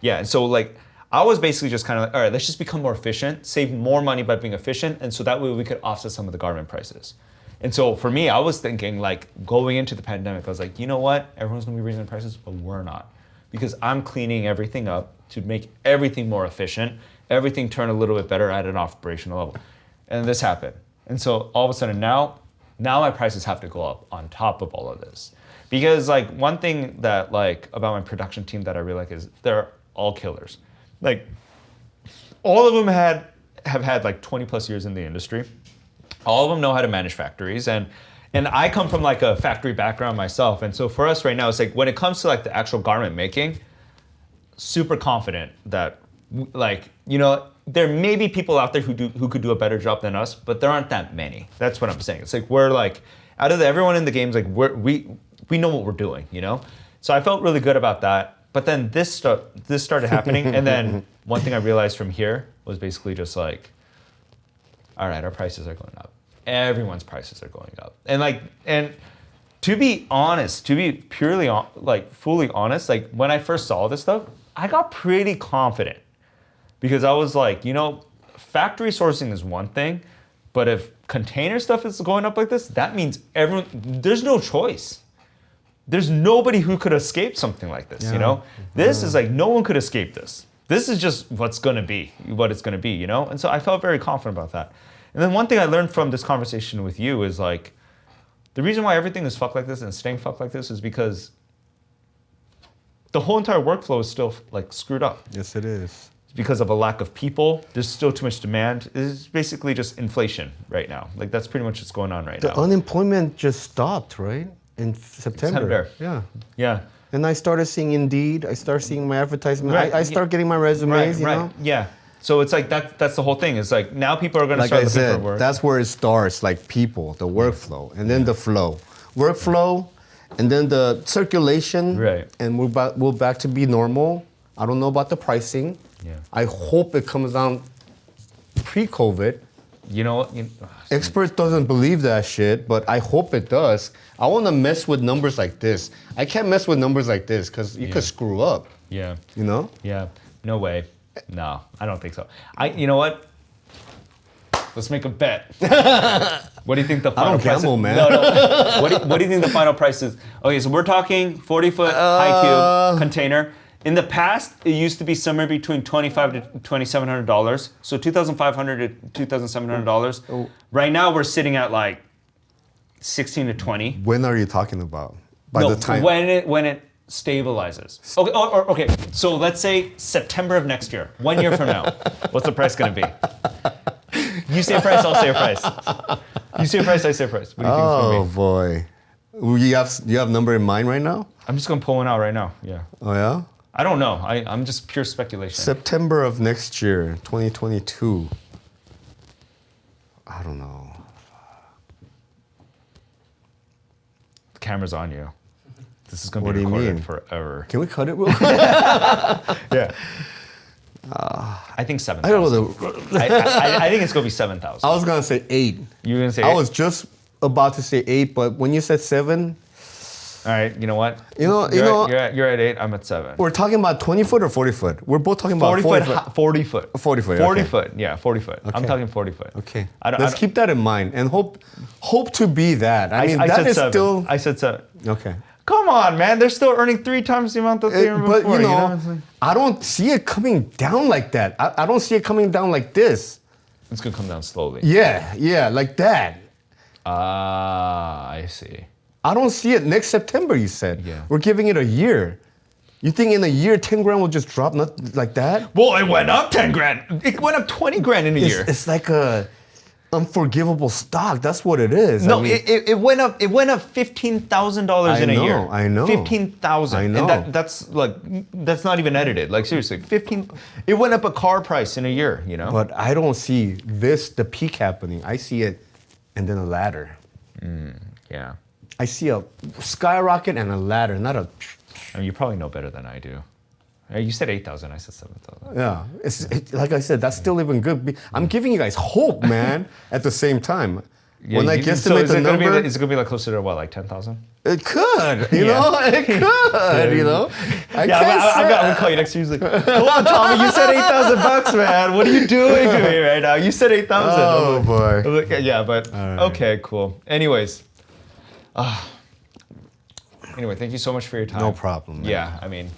Yeah, and so like I was basically just kind of like, all right, let's just become more efficient, save more money by being efficient, and so that way we could offset some of the garment prices. And so for me, I was thinking like going into the pandemic, I was like, you know what? Everyone's gonna be raising prices, but we're not. Because I'm cleaning everything up to make everything more efficient, everything turn a little bit better at an operational level. And this happened. And so all of a sudden now my prices have to go up on top of all of this. Because like one thing that like about my production team that I really like is they're all killers. Like all of them have had like 20 plus years in the industry. All of them know how to manage factories and I come from like a factory background myself. And so for us right now, it's like when it comes to like the actual garment making, super confident that like, you know, there may be people out there who could do a better job than us, but there aren't that many. That's what I'm saying. It's like we're like out of everyone in the game's like we know what we're doing, you know? So I felt really good about that. But then this started happening and then one thing I realized from here was basically just like, all right, our prices are going up. Everyone's prices are going up. And to be honest, to be purely like fully honest, like when I first saw this stuff, I got pretty confident because I was like, you know, factory sourcing is one thing, but if container stuff is going up like this, that means there's no choice. There's nobody who could escape something like this, you know? This is like, no one could escape this. This is just what it's gonna be, you know? And so I felt very confident about that. And then one thing I learned from this conversation with you is like, the reason why everything is fucked like this and staying fucked like this is because the whole entire workflow is still like screwed up. Yes, it is. It's because of a lack of people. There's still too much demand. It's basically just inflation right now. Like that's pretty much what's going on right The now. unemployment just stopped, right? In September. Yeah. Yeah. And I started seeing Indeed. I started seeing my advertisement. Right. I start getting my resumes, you know? Yeah. So it's like that's the whole thing. It's like now people are going to Like start I looking said, for work. that's where it starts, like people, the workflow, and then the flow. Workflow, and then the circulation, Right. and we're back to be normal. I don't know about the pricing. Yeah. I hope it comes down pre-COVID. You know, Experts doesn't believe that shit, but I hope it does. I want to mess with numbers like this. I can't mess with numbers like this because you could screw up. yeah. You know? Yeah, no way. No, I don't think so. You know what? Let's make a bet. What do you think the final price gamble, is? man. No. What do you think the final price is? Okay, so we're talking 40-foot high cube container. In the past, it used to be somewhere between $2,500 to $2,700. So $2,500 to $2,700. Oh. Right now, we're sitting at like 16 to 20. When are you talking about? By No, the time. when it stabilizes. Okay, okay. So let's say September of next year, 1 year from now. What's the price going to be? You say a price, I'll say a price. You say a price, I say a price. What do you think it's Oh going to be? boy. You have a number in mind right now? I'm just going to pull one out right now. Yeah. Oh yeah? I don't know. I'm just pure speculation. September of next year, 2022. I don't know. The camera's on you. This is going What to be do you recorded mean? forever. Can we cut it real quick? Yeah. I think 7,000. I don't know. I think it's going to be 7,000. I was gonna say 8. You're going to say I 8? was just about to say 8, but when you said 7, All right, you know what? You're at 8, I'm at 7. we're talking about 20 foot or 40 foot. We're both talking about 40 foot. 40 foot. 40 foot. 40 okay. foot. Yeah, 40 foot. I'm Okay. talking 40 foot. Okay. I Let's keep that in mind and hope to be that. I mean, I that said is 7. still I said 7. okay. Come on, man. They're still earning 3 times the amount that they earned But before. you know, It's like- I don't see it coming down like that. I don't see it coming down like this. it's going to come down slowly. Yeah, like that. Ah, I see. I don't see it next September. You said. Yeah. We're giving it a year. You think in a year 10 grand will just drop not like that? Well, it went up 10 grand. It went up 20 grand in a year. It's like a unforgivable stock. That's what it is. No, I mean, it went up. It went up $15,000 in a year. I know. 15,000. I know. And that's not even edited. Like seriously, 15. It went up a car price in a year. You know. But I don't see the peak happening. I see it, and then a ladder. Yeah. I see a skyrocket and a ladder, not a. I mean, you probably know better than I do. You said 8,000. I said 7,000. Yeah, like I said, that's still even good. I'm giving you guys hope, man. At the same time, Yeah, when I guesstimate the number, is it gonna be like closer to what, like 10,000? it could, you Yeah. know, it could, you know. I Yeah, can't I'm say. gonna call you next year. He's like, come on, Tommy, you said $8,000, man. What are you doing to me right now? You said 8,000. Oh boy. I'm like, yeah, but right. okay, cool. Anyways, anyway, thank you so much for your time. No problem, man. Yeah, I mean,